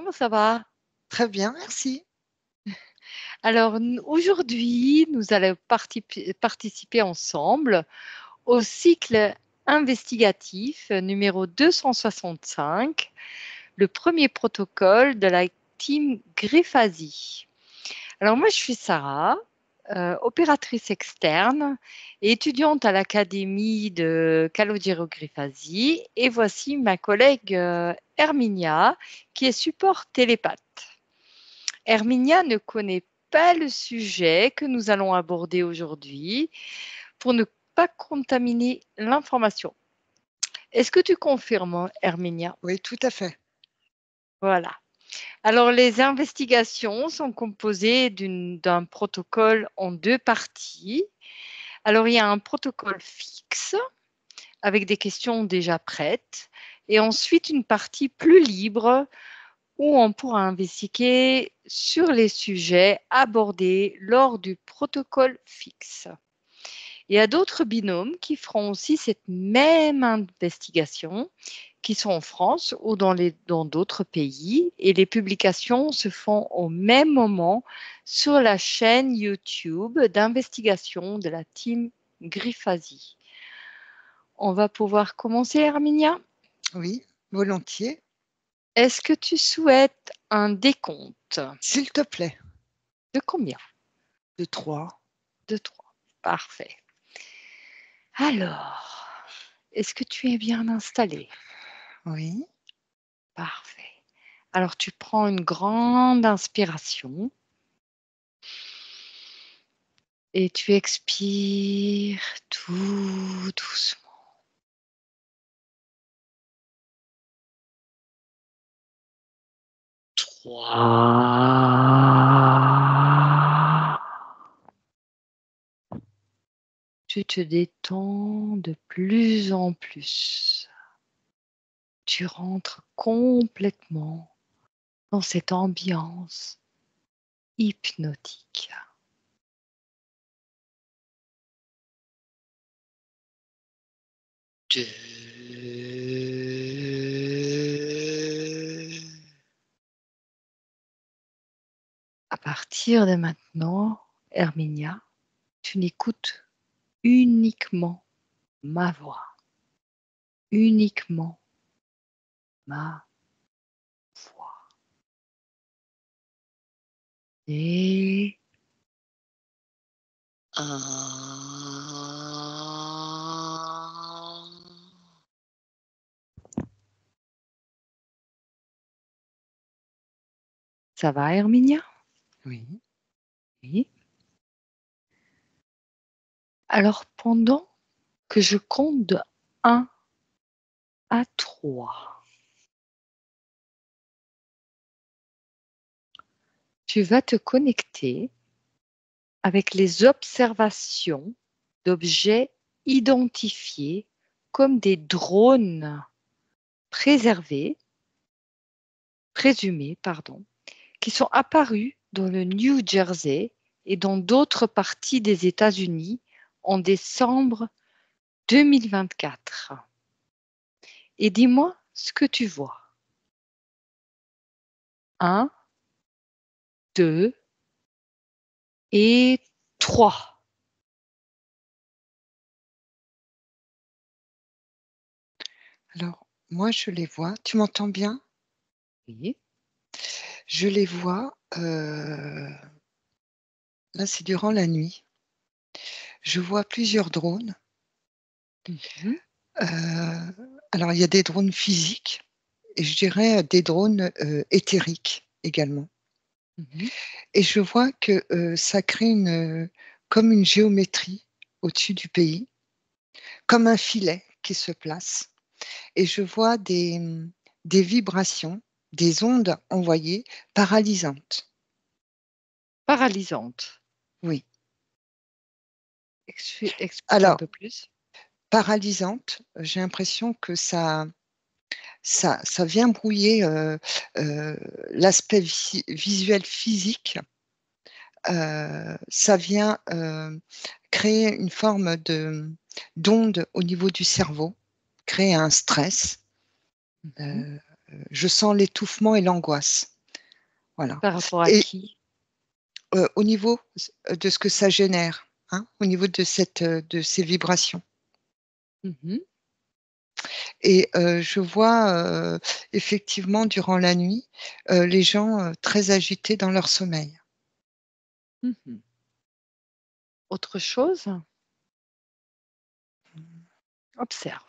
comment ça va? Très bien, merci. Alors aujourd'hui, nous allons participer ensemble au cycle investigatif numéro 265, le premier protocole de la team Grifasi. Alors moi, je suis Sarah, opératrice externe et étudiante à l'Académie de Calogero Grifasi. Et voici ma collègue Herminia, qui est support télépathe. Herminia ne connaît pas le sujet que nous allons aborder aujourd'hui pour ne pas contaminer l'information. Est-ce que tu confirmes, Herminia? Oui, tout à fait. Voilà. Alors, les investigations sont composées d'un protocole en deux parties. Alors, il y a un protocole fixe avec des questions déjà prêtes et ensuite une partie plus libre où on pourra investiguer sur les sujets abordés lors du protocole fixe. Il y a d'autres binômes qui feront aussi cette même investigation, qui sont en France ou dans d'autres pays, et les publications se font au même moment sur la chaîne YouTube d'investigation de la team Grifasi. On va pouvoir commencer, Herminia. Oui, volontiers. Est-ce que tu souhaites un décompte? S'il te plaît. De combien? De 3. De 3. Parfait. Alors, est-ce que tu es bien installé? Oui. Parfait. Alors, tu prends une grande inspiration et tu expires tout doucement. Tu te détends de plus en plus. Tu rentres complètement dans cette ambiance hypnotique. À partir de maintenant, Herminia, tu n'écoutes uniquement ma voix, uniquement ma voix. Et ça va, Herminia? Oui. Oui. Alors, pendant que je compte de 1 à 3, tu vas te connecter avec les observations d'objets identifiés comme des drones présumés, qui sont apparus dans le New Jersey et dans d'autres parties des États-Unis en décembre 2024. Et dis-moi ce que tu vois. 1, 2 et 3. Alors, moi, je les vois. Tu m'entends bien? Oui. Je les vois. Là, c'est durant la nuit. Je vois plusieurs drones. Mhm. Alors, il y a des drones physiques et je dirais des drones éthériques également. Mhm. Et je vois que ça crée comme une géométrie au-dessus du pays, comme un filet qui se place. Et je vois des vibrations, des ondes envoyées paralysantes. Paralysante. Oui. Explique un Alors, peu plus. paralysantes, j'ai l'impression que ça vient brouiller l'aspect visuel physique. Ça vient créer une forme d'onde au niveau du cerveau, créer un stress. Mhm. Je sens l'étouffement et l'angoisse. Voilà. Par rapport à Et qui? au niveau de ce que ça génère, hein, au niveau de ces vibrations. Mmh. Et je vois, effectivement durant la nuit, les gens, très agités dans leur sommeil. Mmh. Autre chose? Observe.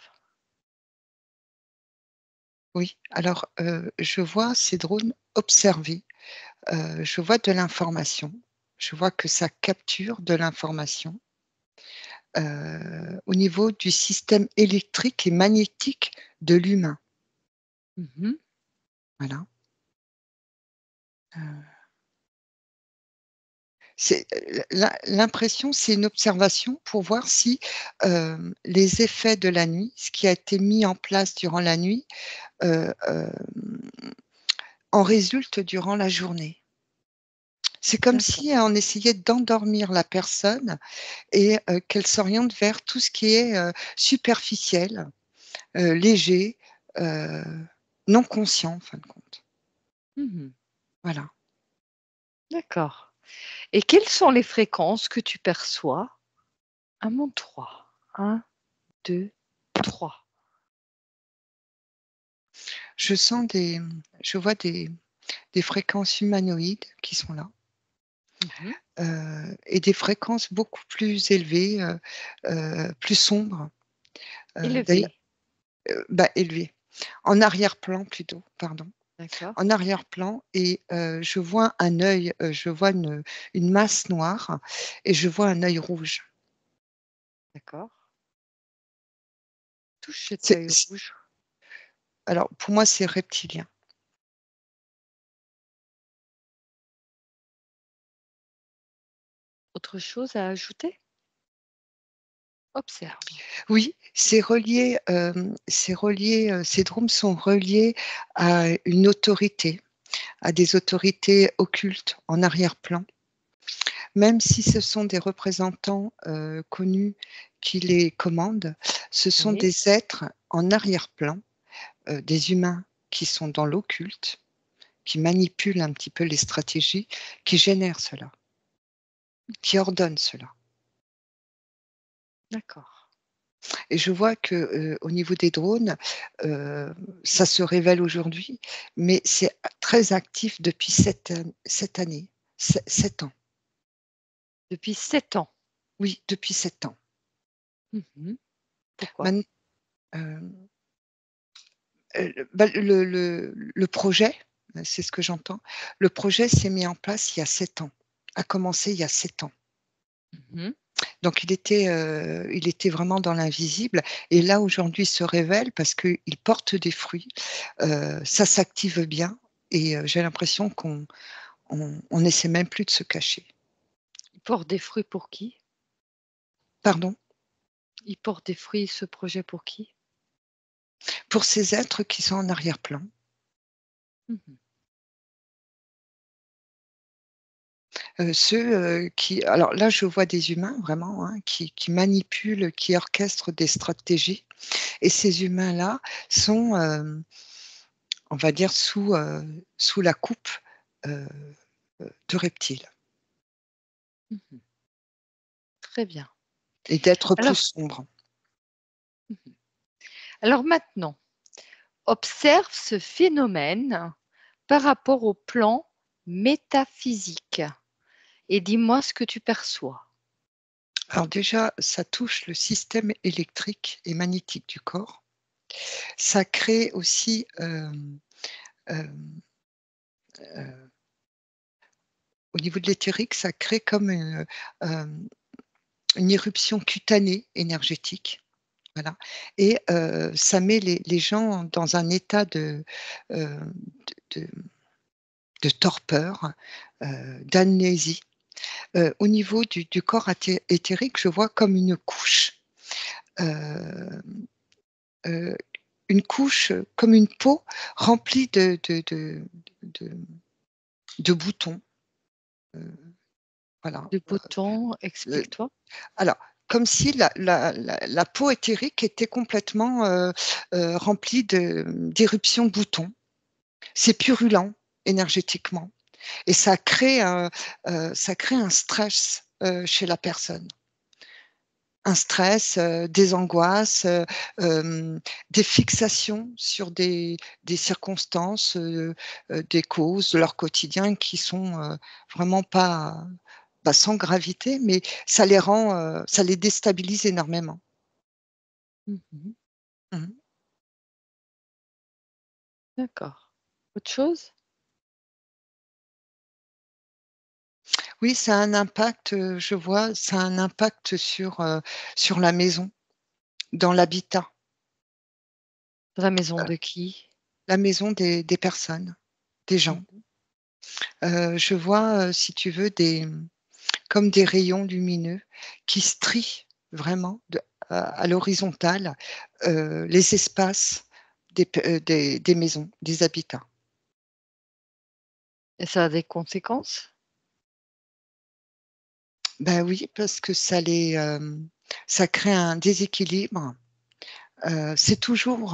Oui, alors, je vois ces drones observer, je vois de l'information, je vois que ça capture de l'information, au niveau du système électrique et magnétique de l'humain. Mmh. Voilà, c'est l'impression, c'est une observation pour voir si, les effets de la nuit, ce qui a été mis en place durant la nuit, hem, en résulte durant la journée. C'est comme D'accord. si on essayait d'endormir la personne et qu'elle s'oriente vers tout ce qui est, superficiel, léger, heu, non conscient en fin de compte. Mmh. Voilà. D'accord. Et quelles sont les fréquences que tu perçois? À mon 3. 1, 2, 3. Je sens je vois des fréquences humanoïdes qui sont là, Mmh. et des fréquences beaucoup plus élevées, plus sombres, d'ailleurs, Élevé. élevées. En arrière-plan plutôt, pardon. D'accord, En arrière-plan et je vois un œil, je vois une masse noire et je vois un œil rouge. d'accord. Touche cet C'est œil c rouge. Alors pour moi, c'est reptilien. Autre chose à ajouter? Observe. Oui, c'est relié, ces drômes sont reliés à une autorité, à des autorités occultes en arrière-plan. Même si ce sont des représentants, connus qui les commandent, ce sont Oui, des êtres en arrière-plan, des humains qui sont dans l'occulte, qui manipulent un petit peu les stratégies, qui génèrent cela, qui ordonnent cela. d'accord. Et je vois que, au niveau des drones, ça se révèle aujourd'hui, mais c'est très actif depuis cette année, 7 ans. Depuis 7 ans. Oui, depuis 7 ans. Mmh. Pourquoi? Maint hem, le projet, c'est ce que j'entends, le projet s'est mis en place il y a 7 ans, a commencé il y a 7 ans. Mmh. Donc il était vraiment dans l'invisible et là aujourd'hui il se révèle parce qu'il porte des fruits, ça s'active bien et j'ai l'impression qu'on essaie même plus de se cacher. Il porte des fruits pour qui? Pardon? Il porte des fruits, ce projet, pour qui? Pour ces êtres qui sont en arrière-plan, Mmh. ceux, qui alors là je vois des humains vraiment, hein, qui manipulent, qui orchestrent des stratégies et ces humains-là sont, on va dire sous la coupe, heu de reptiles. Mmh. Très bien. Et d'être plus Alors sombre. mmh alors maintenant, observe ce phénomène par rapport au plan métaphysique et dis-moi ce que tu perçois. Alors déjà, ça touche le système électrique et magnétique du corps. Ça crée aussi, hem, heu, au niveau de l'éthérique, ça crée comme hem, une éruption cutanée énergétique, voilà et ça met les gens dans un état heu, de torpeur, d'amnésie. Au niveau du corps éthérique, je vois comme une couche, hem Heu, une couche, comme une peau remplie de de boutons, heu, voilà, De boutons, heu, explique-toi. alors comme si la peau éthérique était complètement, remplie d'éruptions de boutons. C'est purulent énergétiquement. Et ça crée un stress chez la personne. Un stress, des angoisses, des fixations sur des circonstances, des causes de leur quotidien qui sont vraiment pas sans gravité, mais ça les rend, ça les déstabilise énormément. Mmh. Mmh. D'accord. Autre chose? Oui, ça a un impact, je vois, ça a un impact sur la maison, dans l'habitat, Dans la maison de qui? la maison des personnes, des gens. Mmh. Je vois, si tu veux, comme des rayons lumineux qui strient vraiment à l'horizontale, les espaces des maisons, des habitats. Et ça a des conséquences? Ben oui, parce que ça crée un déséquilibre. C'est toujours,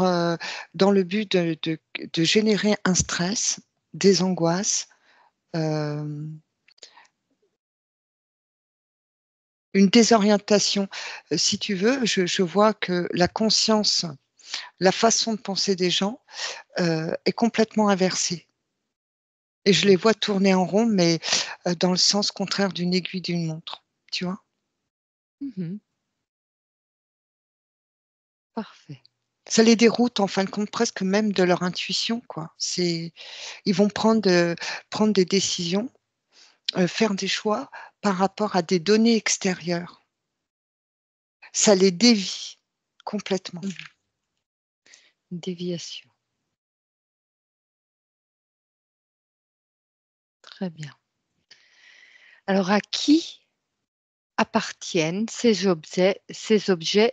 dans le but de générer un stress, des angoisses, hem, une désorientation. Si tu veux, je vois que la conscience, la façon de penser des gens, est complètement inversée et je les vois tourner en rond, mais dans le sens contraire d'une aiguille d'une montre, tu vois? Mmh. Parfait. Ça les déroute en fin de compte presque même de leur intuition, quoi. Ils vont prendre des décisions, faire des choix par rapport à des données extérieures. Ça les dévie complètement. Mmh. Une déviation. Très bien. Alors à qui appartiennent ces objets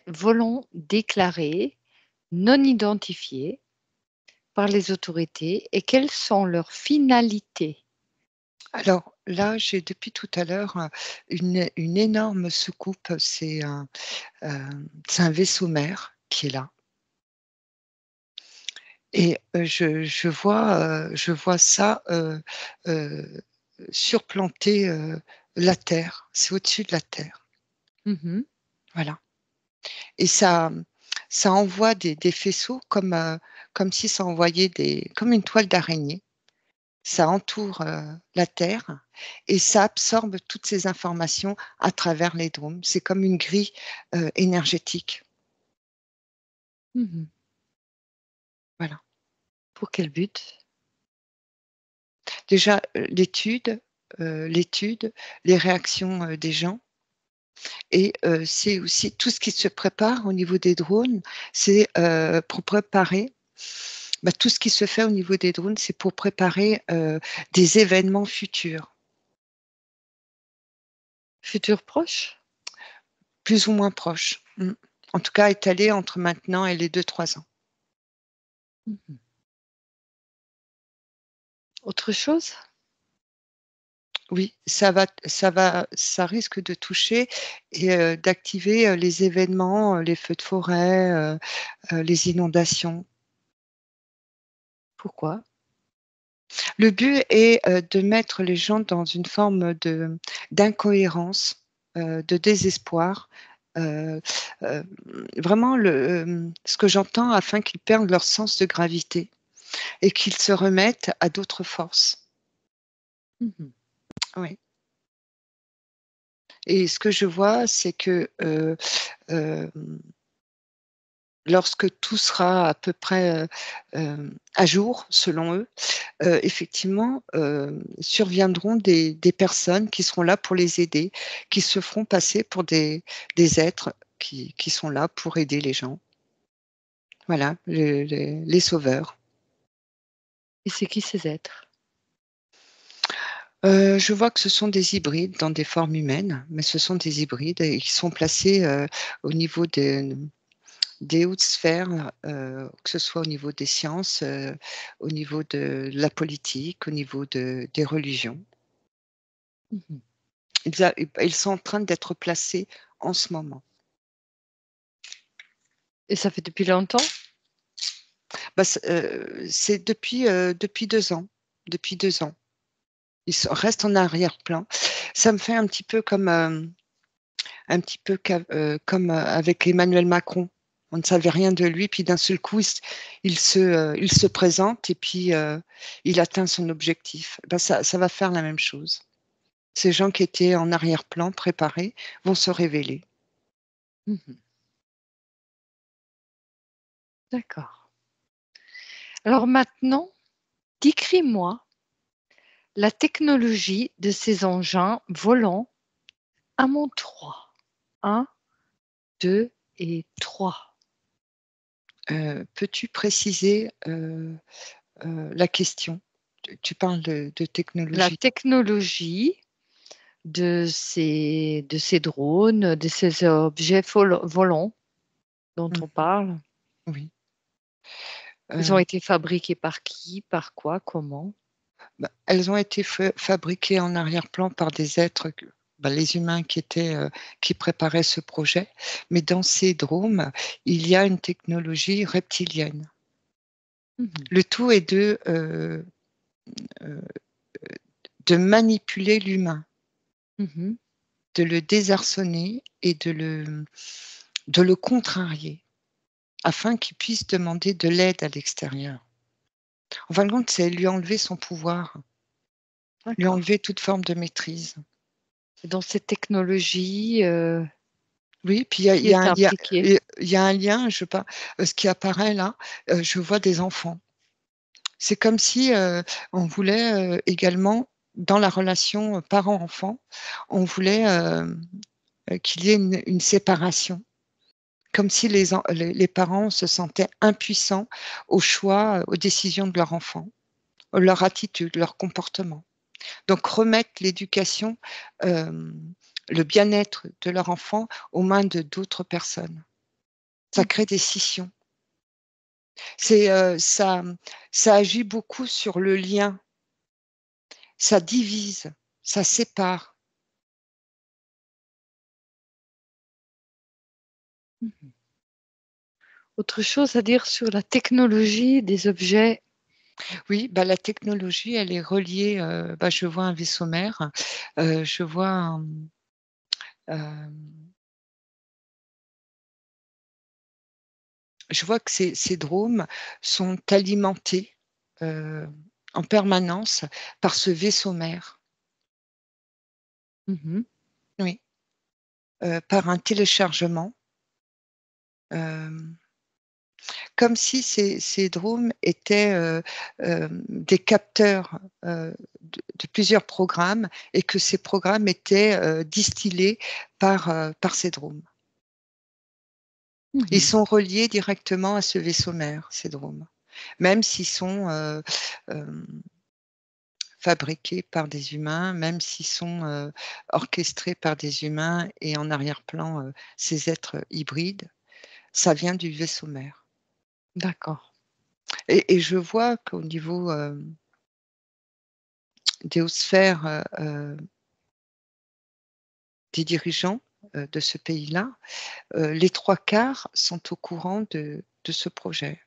volants déclarés, non identifiés par les autorités et quelles sont leurs finalités? Alors là, j'ai depuis tout à l'heure, une énorme soucoupe, c'est un vaisseau mère qui est là et je vois ça, surplanter, la terre. C'est au-dessus de la terre, Mmh. voilà et ça envoie des faisceaux comme si ça envoyait comme une toile d'araignée. Ça entoure, la terre et ça absorbe toutes ces informations à travers les dômes. C'est comme une grille, énergétique, Mmh. voilà. Pour quel but? Déjà, l'étude, les réactions, des gens et c'est aussi tout ce qui se prépare au niveau des drones, c'est, pour préparer tout ce qui se fait au niveau des drones, c'est pour préparer, des événements futurs, Futur proche? plus ou moins proches. Mmh. En tout cas étalés entre maintenant et les 2 3 ans. Mmh. Autre chose? Oui, ça risque de toucher et d'activer, les événements, les feux de forêt, les inondations. Pourquoi? Le but est, de mettre les gens dans une forme d'incohérence, de désespoir, heu, hem, vraiment ce que j'entends afin qu'ils perdent leur sens de gravité et qu'ils se remettent à d'autres forces. Mmh. Oui et ce que je vois, c'est que, hem lorsque tout sera à peu près, à jour selon eux, effectivement, surviendront des personnes qui seront là pour les aider, qui se feront passer pour des êtres qui sont là pour aider les gens. Voilà, les sauveurs. Et c'est qui ces êtres? Je vois que ce sont des hybrides dans des formes humaines, mais ce sont des hybrides et qui sont placés, au niveau des hautes sphères, que ce soit au niveau des sciences, au niveau de la politique, au niveau des religions. Mmh. Ils sont en train d'être placés en ce moment. Et ça fait depuis longtemps? C'est depuis 2 ans, depuis 2 ans. restent en arrière-plan. Ça me fait un petit peu comme, comme avec Emmanuel Macron. On ne savait rien de lui, puis d'un seul coup, il se présente et puis il atteint son objectif. Ben, ça va faire la même chose. Ces gens qui étaient en arrière-plan, préparés, vont se révéler. Mhm. D'accord. Alors maintenant, décris-moi la technologie de ces engins volants à mon 3. 1, 2 et 3. Peux-tu préciser la question? Tu parles de La technologie. technologie de ces drones, de ces objets volants dont on parle. Oui. Ils ont été fabriqués par qui, par quoi, comment? Elles ont été fabriquées en arrière-plan par des êtres, les humains qui préparaient ce projet. Mais dans ces drones, il y a une technologie reptilienne. Le tout est euh, de manipuler l'humain, de le désarçonner et de le contrarier afin qu'il puisse demander de l'aide à l'extérieur. En fin de compte, c'est lui enlever son pouvoir, lui enlever toute forme de maîtrise. Dans cette technologie, oui, puis qui est impliqué? il y a un lien, je sais pas, ce qui apparaît là, je vois des enfants. C'est comme si on voulait également, dans la relation parent-enfant, on voulait qu'il y ait une séparation. Comme si les parents se sentaient impuissants au choix, aux décisions de leur enfant, leur attitude, leur comportement. Donc remettre l'éducation, le bien-être de leur enfant aux mains de d'autres personnes. Ça crée des scissions. Ça agit beaucoup sur le lien. Ça divise, ça sépare. Autre chose à dire sur la technologie des objets? Oui, la technologie, elle est reliée. Je vois un vaisseau mère, je vois je vois que ces drones sont alimentés en permanence par ce vaisseau mère. Oui, par un téléchargement. Comme si ces drones étaient des capteurs de plusieurs programmes et que ces programmes étaient distillés par ces drones. Ils sont reliés directement à ce vaisseau mère, ces drones, même s'ils sont fabriqués par des humains, même s'ils sont orchestrés par des humains et en arrière-plan, ces êtres hybrides, ça vient du vaisseau mère. D'accord. Et je vois qu'au niveau des hautes sphères des dirigeants de ce pays-là, les 3/4 sont au courant de ce projet,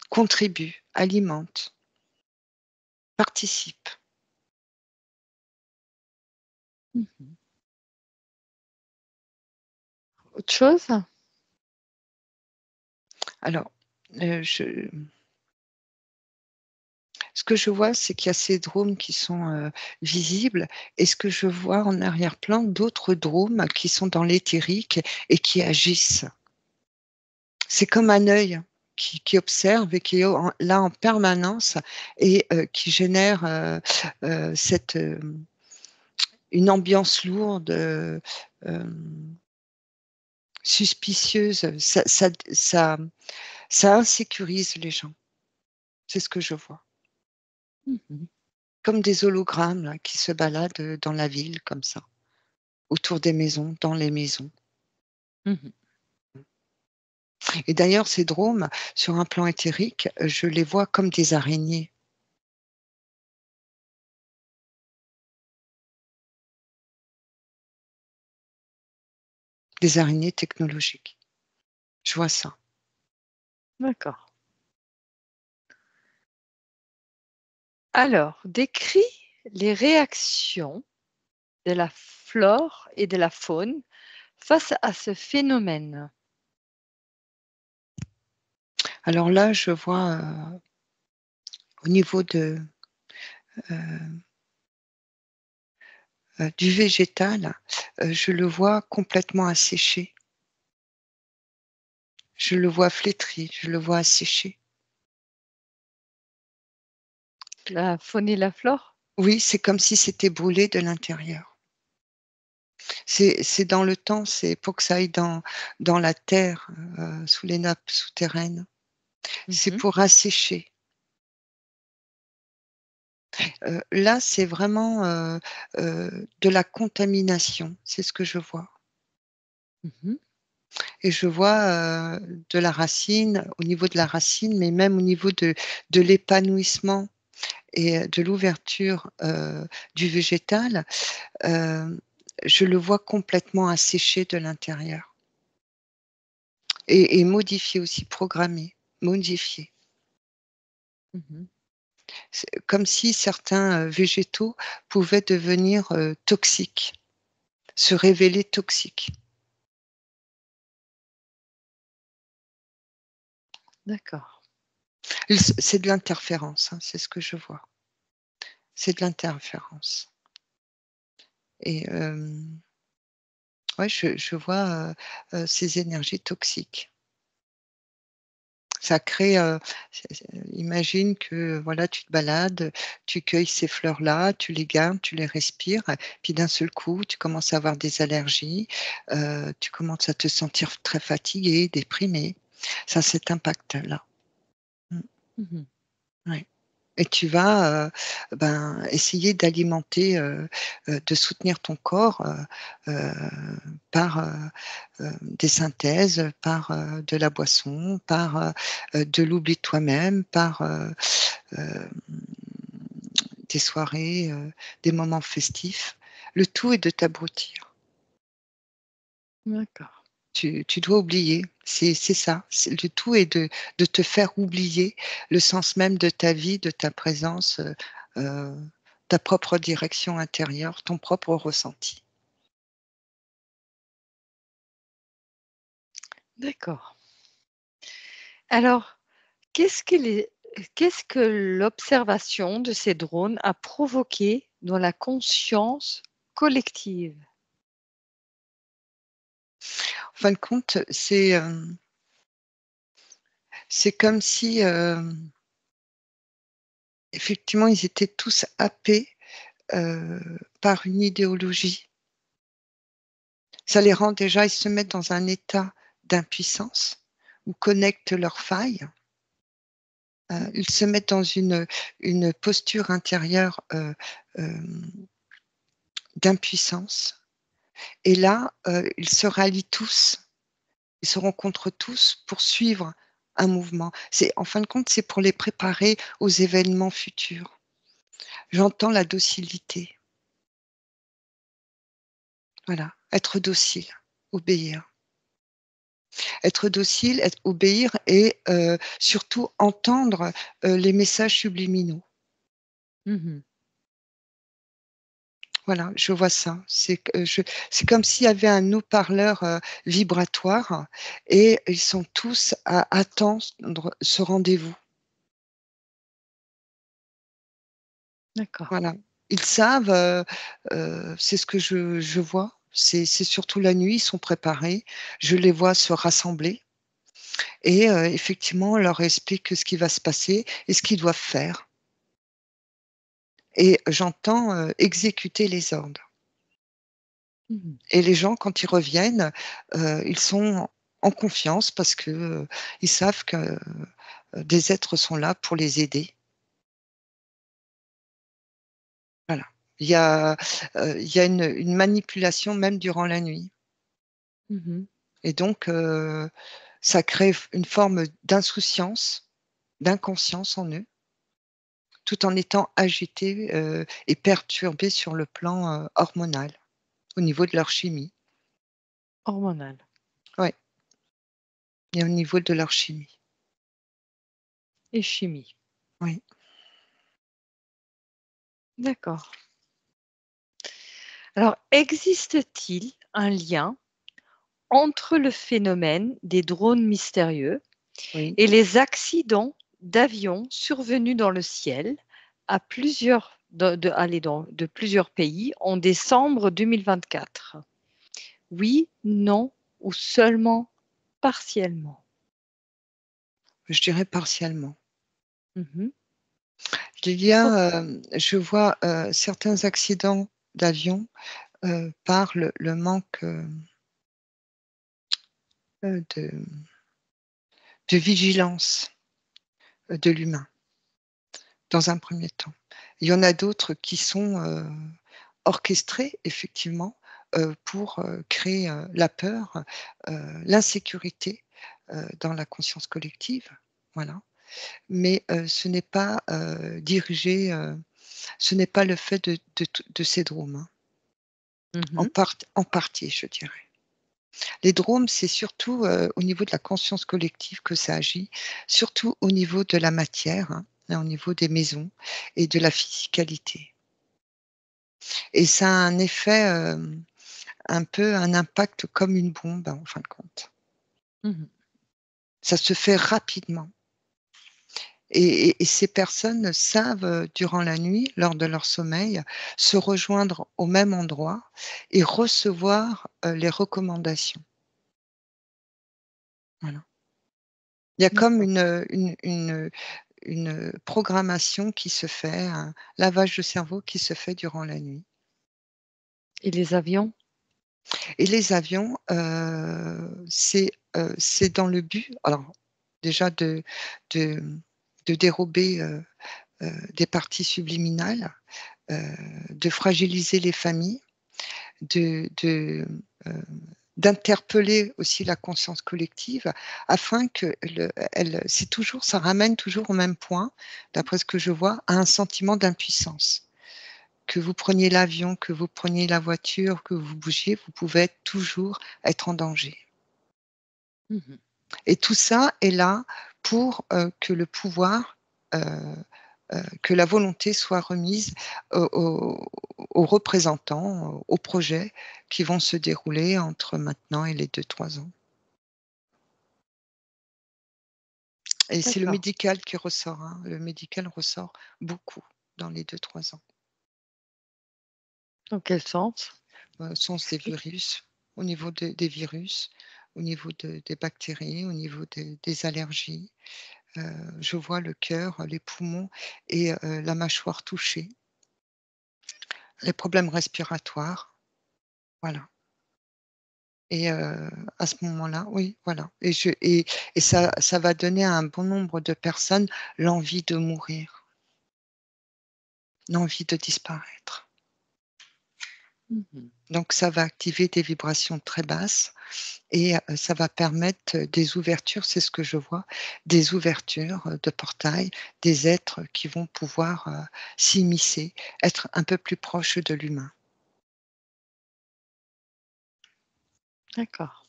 contribuent, alimentent, participent. Autre chose? Alors, ce que je vois, c'est qu'il y a ces drones qui sont visibles et ce que je vois en arrière-plan, d'autres drones qui sont dans l'éthérique et qui agissent. C'est comme un œil qui observe et qui est là en permanence et qui génère une ambiance lourde, suspicieuse. Ça insécurise les gens. C'est ce que je vois. Comme des hologrammes là, qui se baladent dans la ville comme ça, autour des maisons, dans les maisons. Et d'ailleurs, ces drones, sur un plan éthérique, je les vois comme des araignées. Des araignées technologiques. Je vois ça. D'accord. Alors, décris les réactions de la flore et de la faune face à ce phénomène? Alors là, je vois, au niveau de, du végétal, je le vois complètement asséché. Je le vois flétri, je le vois asséché. La faune et la flore? Oui, c'est comme si c'était brûlé de l'intérieur. C'est dans le temps, c'est pour que ça aille dans la terre, sous les nappes souterraines. C'est Mmh. pour assécher. Là, c'est vraiment, de la contamination, c'est ce que je vois. Mmh. Et je vois, de la racine, au niveau de la racine, mais même au niveau de l'épanouissement et de l'ouverture, du végétal, heu, je le vois complètement asséché de l'intérieur et modifié aussi, programmé, modifié. Mmh. C'est comme si certains, végétaux pouvaient devenir, toxiques, se révéler toxiques. D'accord. C'est de l'interférence, hein, c'est ce que je vois. C'est de l'interférence et ouais, je vois, ces énergies toxiques. Ça crée, imagine que, voilà, tu te balades, tu cueilles ces fleurs-là, tu les gardes, tu les respires, puis d'un seul coup, tu commences à avoir des allergies, tu commences à te sentir très fatigué, déprimé. Ça a cet impact-là. Mmh, Mmh. ouais. Et tu vas, ben, essayer d'alimenter, de soutenir ton corps, heu, par, des synthèses, par, de la boisson, par, de l'oubli de toi-même, par, hem, des soirées, des moments festifs. Le tout est de t'abrutir. D'accord. Tu dois oublier, c'est ça, le tout est de te faire oublier le sens même de ta vie, de ta présence, heu, ta propre direction intérieure, ton propre ressenti. D'accord. Alors, qu'est-ce que les qu'est-ce que l'observation de ces drones a provoqué dans la conscience collective? En fin de compte, c'est comme si, effectivement, ils étaient tous happés, par une idéologie. Ça les rend déjà, ils se mettent dans un état d'impuissance où connectent leurs failles. Ils se mettent dans une posture intérieure, hem, d'impuissance et là, ils se rallient tous, ils se rencontrent tous pour suivre un mouvement. C'est en fin de compte, c'est pour les préparer aux événements futurs. J'entends la docilité, voilà, être docile, obéir. Être docile, obéir et surtout entendre, les messages subliminaux. Mmh. Voilà, je vois ça. C'est comme s'il y avait un haut-parleur, vibratoire et ils sont tous à attendre ce rendez-vous. D'accord. Voilà. Ils savent, c'est ce que je vois. C'est surtout la nuit, ils sont préparés. Je les vois se rassembler et effectivement, on leur explique ce qui va se passer et ce qu'ils doivent faire et j'entends, exécuter les ordres. Mmh. Et les gens, quand ils reviennent, ils sont en confiance parce que, ils savent que, des êtres sont là pour les aider. Voilà. Il y a une manipulation même durant la nuit Mmh. et donc ça crée une forme d'insouciance, d'inconscience en eux, tout en étant agités, et perturbés sur le plan, hormonal, au niveau de leur chimie. Hormonal Ouais, et au niveau de leur chimie. et chimie. Oui. D'accord. Alors, existe-t-il un lien entre le phénomène des drones mystérieux Oui. et les accidents d'avions survenus dans le ciel à plusieurs de plusieurs pays en décembre 2024? Oui, non ou seulement partiellement? Je dirais partiellement. Mmh. Il y a, je vois, certains accidents d'avion, par le manque, de vigilance, de l'humain, dans un premier temps. Il y en a d'autres qui sont, orchestrés effectivement, pour, créer, la peur, l'insécurité, dans la conscience collective, voilà. Mais, ce n'est pas, dirigé, ce n'est pas le fait de ces drones, hein. Mmh. En partie, je dirais. Les drones, c'est surtout, au niveau de la conscience collective que ça agit, surtout au niveau de la matière, hein, et au niveau des maisons et de la physicalité. Et ça a un effet, un peu un impact comme une bombe, en fin de compte. Mmh. Ça se fait rapidement et ces personnes savent, durant la nuit, lors de leur sommeil, se rejoindre au même endroit et recevoir, les recommandations. Voilà. Il y a comme D'accord. une programmation qui se fait, un lavage de cerveau qui se fait durant la nuit. Et les avions? Et les avions, c'est dans le but alors déjà de de dérober, des parties subliminales, heu, de fragiliser les familles, de, d'interpeller aussi la conscience collective afin que c'est toujours ça ramène toujours au même point, d'après ce que je vois, à un sentiment d'impuissance. Que vous preniez l'avion, que vous preniez la voiture, que vous bougiez, vous pouvez toujours être en danger. Mmh. Et tout ça est là pour, que le pouvoir, heu que la volonté soit remise aux représentants, aux projets qui vont se dérouler entre maintenant et les 2-3 ans. Et c'est le D'accord. médical qui ressort, hein. Le médical ressort beaucoup dans les 2-3 ans. Dans quel sens? Sens des virus, au niveau des virus, au niveau des bactéries, au niveau des allergies. Je vois le cœur, les poumons et la mâchoire touchée, les problèmes respiratoires, voilà. Et à ce moment-là, oui, voilà. Et ça va donner à un bon nombre de personnes l'envie de mourir, l'envie de disparaître. Mmh. Donc ça va activer des vibrations très basses et ça va permettre, des ouvertures, c'est ce que je vois, des ouvertures, de portails, des êtres qui vont pouvoir, s'immiscer, être un peu plus proches de l'humain. D'accord.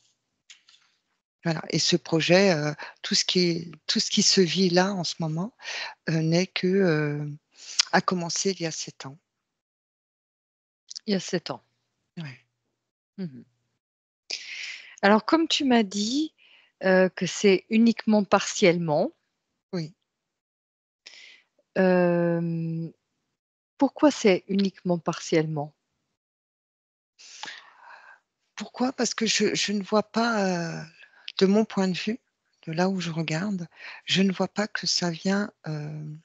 Voilà et ce projet, tout ce qui se vit là en ce moment, n'est que, a commencé il y a 7 ans. Il y a 7 ans. Ouais, Mmh. Alors comme tu m'as dit, que c'est uniquement partiellement, oui. hem, pourquoi c'est uniquement partiellement? Pourquoi? Parce que je ne vois pas, de mon point de vue, de là où je regarde, je ne vois pas que ça vient, heu,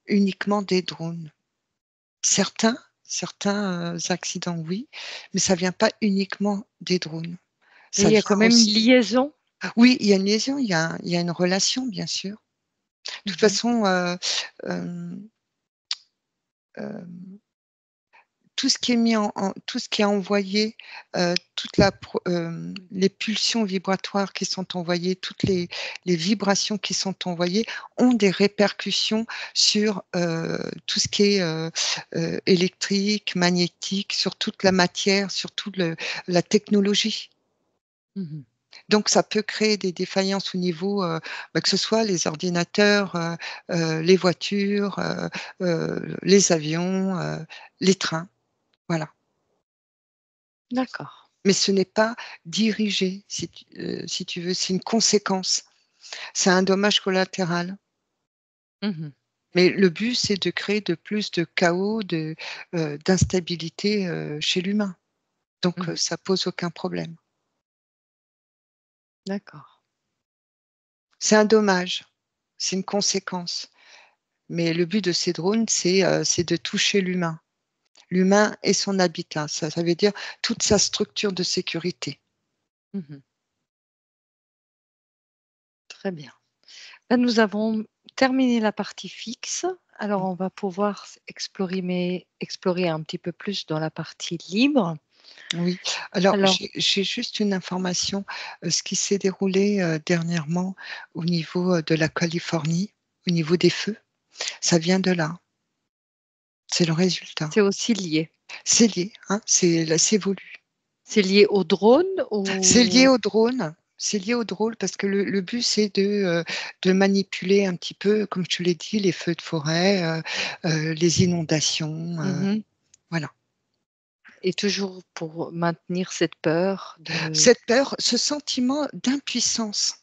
uniquement des drones. Certains, accidents, oui, mais ça vient pas uniquement des drones. Mais Ça il y a vient quand même une aussi liaison? oui, il y a une liaison, il y a une relation, bien sûr. De toute Mmh. façon, hem, hem tout ce qui est mis tout ce qui est envoyé, toute les pulsions vibratoires qui sont envoyées, toutes les vibrations qui sont envoyées ont des répercussions sur, tout ce qui est, électrique, magnétique, sur toute la matière, sur toute la technologie. Mmh. Donc, ça peut créer des défaillances au niveau, que ce soit les ordinateurs, les voitures, les avions, les trains, voilà. D'accord. Mais ce n'est pas dirigé, si tu veux, c'est une conséquence. C'est un dommage collatéral. Mmh. Mais le but, c'est de créer de plus de chaos, d'instabilité, chez l'humain. Donc, Mmh. ça pose aucun problème. D'accord. C'est un dommage, c'est une conséquence. Mais le but de ces drones, c'est de toucher l'humain. L'humain et son habitat. Ça veut dire toute sa structure de sécurité. Mmh. Très bien. Là, nous avons terminé la partie fixe. Alors, on va pouvoir explorer un petit peu plus dans la partie libre. Oui. Alors, Alors, j'ai juste une information. Ce qui s'est déroulé dernièrement au niveau de la Californie, au niveau des feux, ça vient de là. C'est le résultat. c'est aussi lié. C'est lié, hein, c'est voulu. C'est lié au drone C'est lié ou au drone. C'est lié au drone parce que le but, c'est de manipuler un petit peu, comme je te l'ai dit, les feux de forêt, les inondations. Mmh. Voilà. Et toujours pour maintenir cette peur de Cette peur, ce sentiment d'impuissance.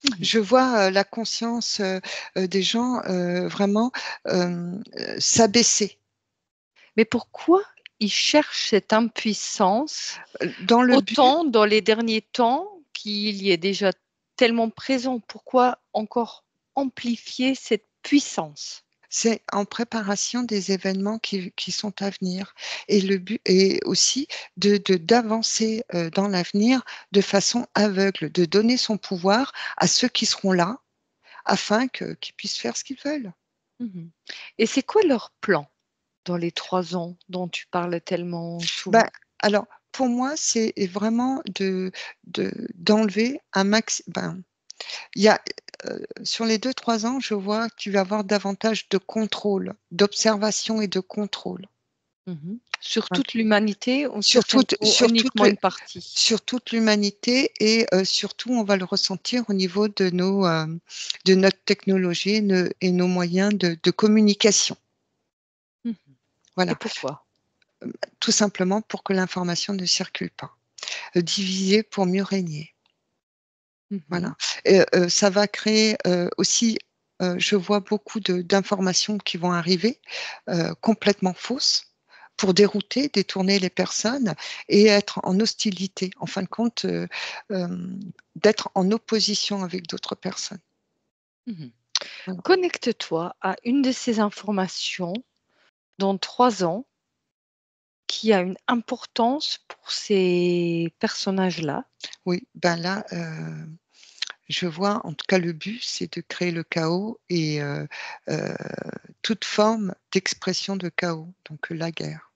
mmh. Je vois la conscience des gens vraiment s'abaisser. Mais pourquoi ils cherchent cette impuissance Dans le but, autant dans les derniers temps qu'il y est déjà tellement présent? Pourquoi encore amplifier cette puissance? c'est en préparation des événements qui sont à venir. Et le but est aussi d'avancer dans l'avenir de façon aveugle, de donner son pouvoir à ceux qui seront là afin qu'ils puissent faire ce qu'ils veulent. Mmh. Et c'est quoi leur plan dans les 3 ans dont tu parles tellement Ben, souvent? alors, pour moi, c'est vraiment d'enlever un max. Ben, il y a, sur les 2 3 ans, je vois que tu vas avoir davantage de contrôle, d'observation et de contrôle. Mmh. Sur Voilà. toute l'humanité ou Sur certaines toute ou sur toute uniquement le une partie? sur toute l'humanité et surtout, on va le ressentir au niveau de notre technologie et nos moyens de communication. Mmh. Et Voilà, pourquoi? tout simplement pour que l'information ne circule pas. Diviser pour mieux régner. Mmh. Voilà, et ça va créer, aussi, je vois beaucoup d'informations qui vont arriver, complètement fausses, pour dérouter, détourner les personnes et être en hostilité. En fin de compte, d'être en opposition avec d'autres personnes. Mmh. Voilà. Connecte-toi à une de ces informations dans 3 ans qui a une importance pour ces personnages-là. Oui, ben là, je vois en tout cas le but, c'est de créer le chaos et heu, toute forme d'expression de chaos, donc la guerre.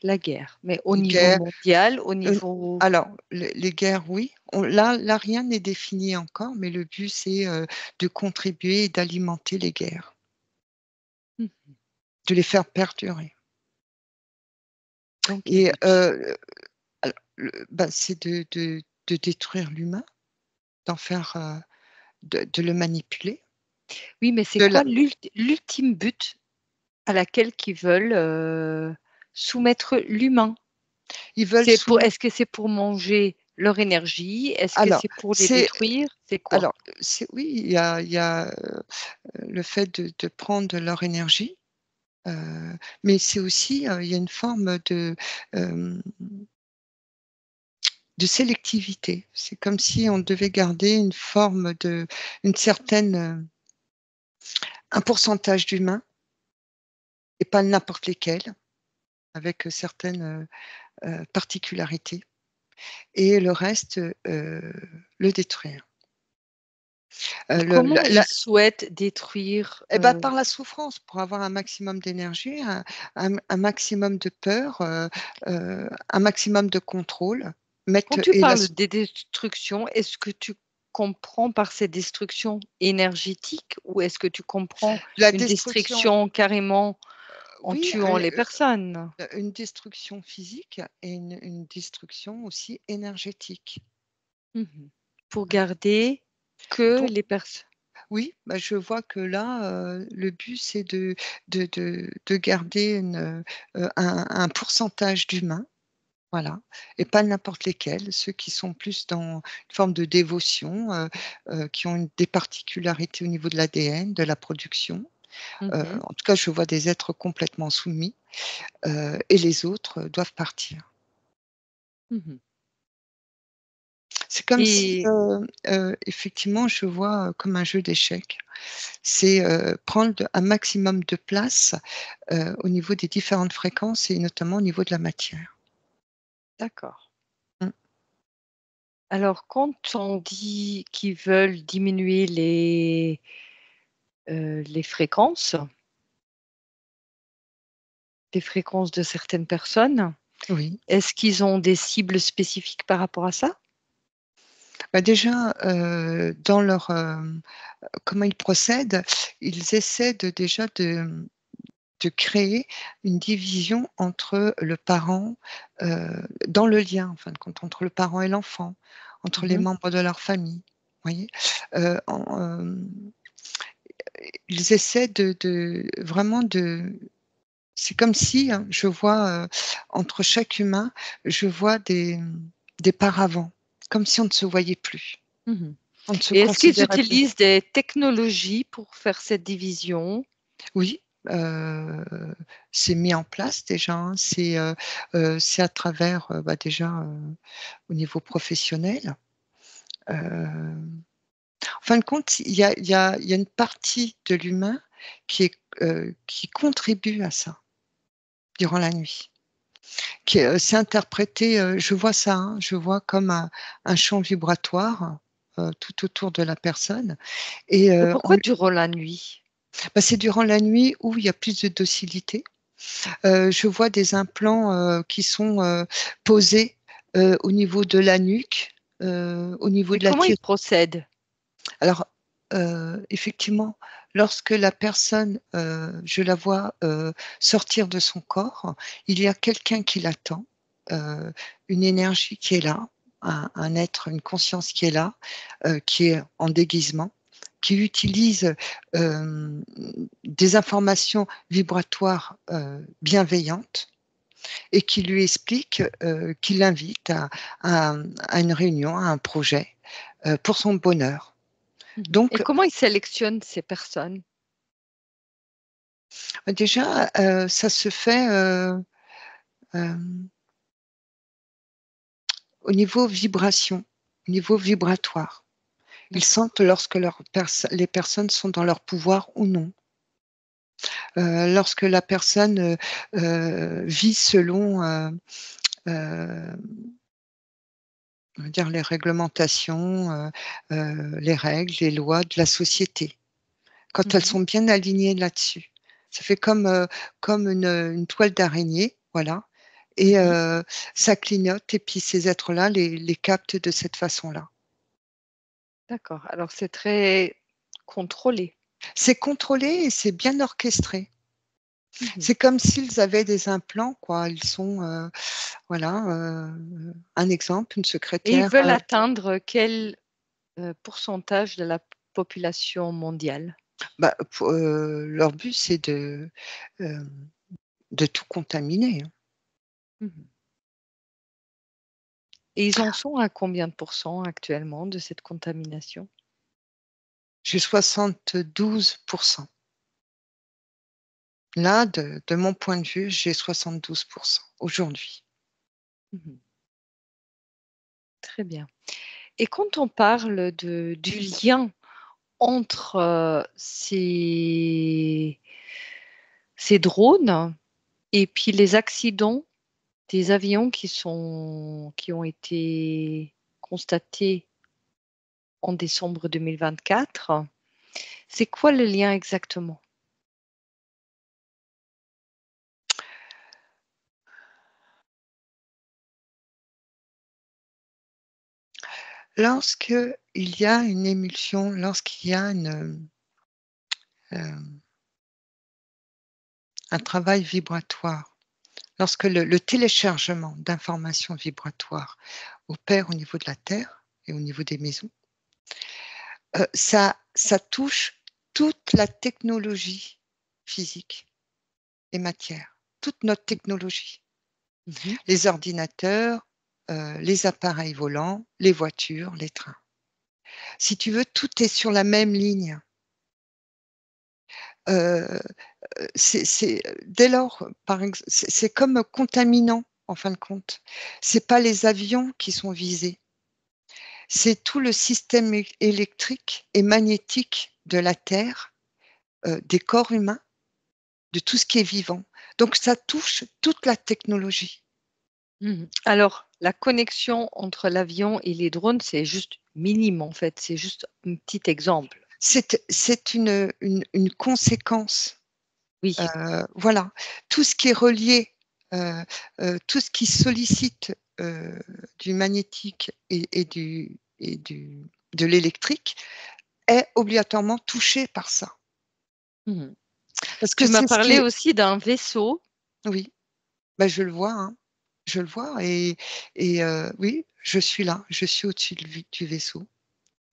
La guerre, mais au Les niveau guerres. mondial, au Heu, niveau alors, les guerres, oui. Là, rien n'est défini encore, mais le but, c'est, de contribuer et d'alimenter les guerres, mmh, de les faire perdurer dans quel et but? alors c'est de détruire l'humain, d'en faire, de le manipuler, Oui, mais c'est de quoi la l'ultime but à laquelle qu'ils veulent, soumettre l'humain? ils veulent C'est pour soumettre est-ce que c'est pour manger leur énergie? Est-ce que alors, c'est pour les c'est détruire? C'est quoi? alors, c'est oui, il y a, le fait de prendre de leur énergie, mais c'est aussi, il y a une forme hem de sélectivité. C'est comme si on devait garder une certaine, un pourcentage d'humains et pas n'importe lesquels, avec, certaines, particularités et le reste, le détruire. Le Comment ils souhaitent détruire, par la souffrance, pour avoir un maximum d'énergie, un maximum de peur, un maximum de contrôle, quand mettre tu et la parles des destructions, est-ce que tu comprends par ces destructions énergétiques ou est-ce que tu comprends la une destruction. destruction carrément en Oui, tuant les personnes. une destruction physique et une destruction aussi énergétique. Mhm. Pour garder que Pour les personnes. Oui, bah, je vois que là, le but, c'est de garder un pourcentage d'humains, voilà, et pas n'importe lesquels, ceux qui sont plus dans une forme de dévotion, qui ont des particularités au niveau de l'ADN, de la production. Mhm. En tout cas, je vois des êtres complètement soumis, et les autres doivent partir. Mhm. C'est comme si, Et effectivement, je vois, comme un jeu d'échecs. C'est, prendre un maximum de place, au niveau des différentes fréquences et notamment au niveau de la matière. d'accord. Mmh. Alors, quand on dit qu'ils veulent diminuer les fréquences de certaines personnes, Oui. est-ce qu'ils ont des cibles spécifiques par rapport à ça? Bah, déjà, dans leur, comment ils procèdent, ils essaient de créer une division entre le parent, dans le lien, en fin de compte, entre le parent et l'enfant, entre les Mmh. membres de leur famille, voyez? En, ils essaient de vraiment de c'est comme si, hein, je vois, entre chaque humain, je vois des paravents, comme si on ne se voyait plus. Mmh. On ne se Et est-ce qu'ils considérait plus. utilisent des technologies pour faire cette division? Oui, c'est mis en place déjà, hein, c'est à travers, bah, déjà, au niveau professionnel. En fin de compte, il y a une partie de l'humain qui contribue à ça, durant la nuit. C'est interprété, je vois ça, hein, je vois comme un champ vibratoire, tout autour de la personne et Et pourquoi durant la nuit? bah, c'est durant la nuit où il y a plus de docilité. Je vois des implants, qui sont, posés, au niveau de la nuque, au niveau Mais de la comment ils thyroïde. procèdent? Alors, effectivement, lorsque la personne, je la vois, sortir de son corps, il y a quelqu'un qui l'attend, heu, une énergie qui est là, un être, une conscience qui est là, qui est en déguisement, qui utilise, hem, des informations vibratoires, bienveillantes et qui lui explique, qui l'invite à une réunion, à un projet, pour son bonheur. Mmh. Et Donc, comment ils sélectionnent ces personnes? déjà, ça se fait, hem, au niveau vibration, au niveau vibratoire. Ils D'accord. sentent lorsque les personnes sont dans leur pouvoir ou non. Lorsque la personne, vit selon, heu, on va dire les réglementations, les règles, les lois de la société. Quand elles Mmh. sont bien alignées là-dessus. Ça fait comme une toile d'araignée, voilà, et Mmh. ça clignote et puis ces êtres-là les captent de cette façon-là. D'accord, alors c'est très contrôlé. C'est contrôlé et c'est bien orchestré. Mmh. C'est comme s'ils avaient des implants, quoi. Ils sont, voilà, un exemple, une Et ils secrétaire, veulent atteindre quel, pourcentage de la population mondiale? bah, leur but c'est hem, de tout contaminer, hein. Mmh. Et ils en sont à combien de pourcents actuellement de cette contamination? J'ai 72. Là, de mon point de vue, j'ai 72 aujourd'hui. Mmh. Très bien. Et quand on parle du lien entre, ces drones et puis les accidents des avions qui ont été constatés en décembre 2024, c'est quoi le lien exactement? Lorsque il y a une émulsion, lorsqu'il y a une, hem, un travail vibratoire. Lorsque le téléchargement d'informations vibratoires opère au niveau de la Terre et au niveau des maisons, ça touche toute la technologie physique et matière, toute notre technologie. Mhm. Les ordinateurs, les appareils volants, les voitures, les trains. Si tu veux, tout est sur la même ligne. Dès lors, c'est comme contaminant en fin de compte. C'est pas les avions qui sont visés, c'est tout le système électrique et magnétique de la Terre, des corps humains, de tout ce qui est vivant. Donc ça touche toute la technologie. Mhm. Alors, la connexion entre l'avion et les drones, c'est juste minime en fait. C'est juste un petit exemple. C'est une conséquence. Oui. Voilà, tout ce qui est relié, tout ce qui sollicite du magnétique de l'électrique est obligatoirement touché par ça. Mhm. Parce que Tu m'as c'est ce qui parlé est, aussi d'un vaisseau. oui, bah, je le vois, hein, je le vois et oui, je suis là, je suis au-dessus du vaisseau.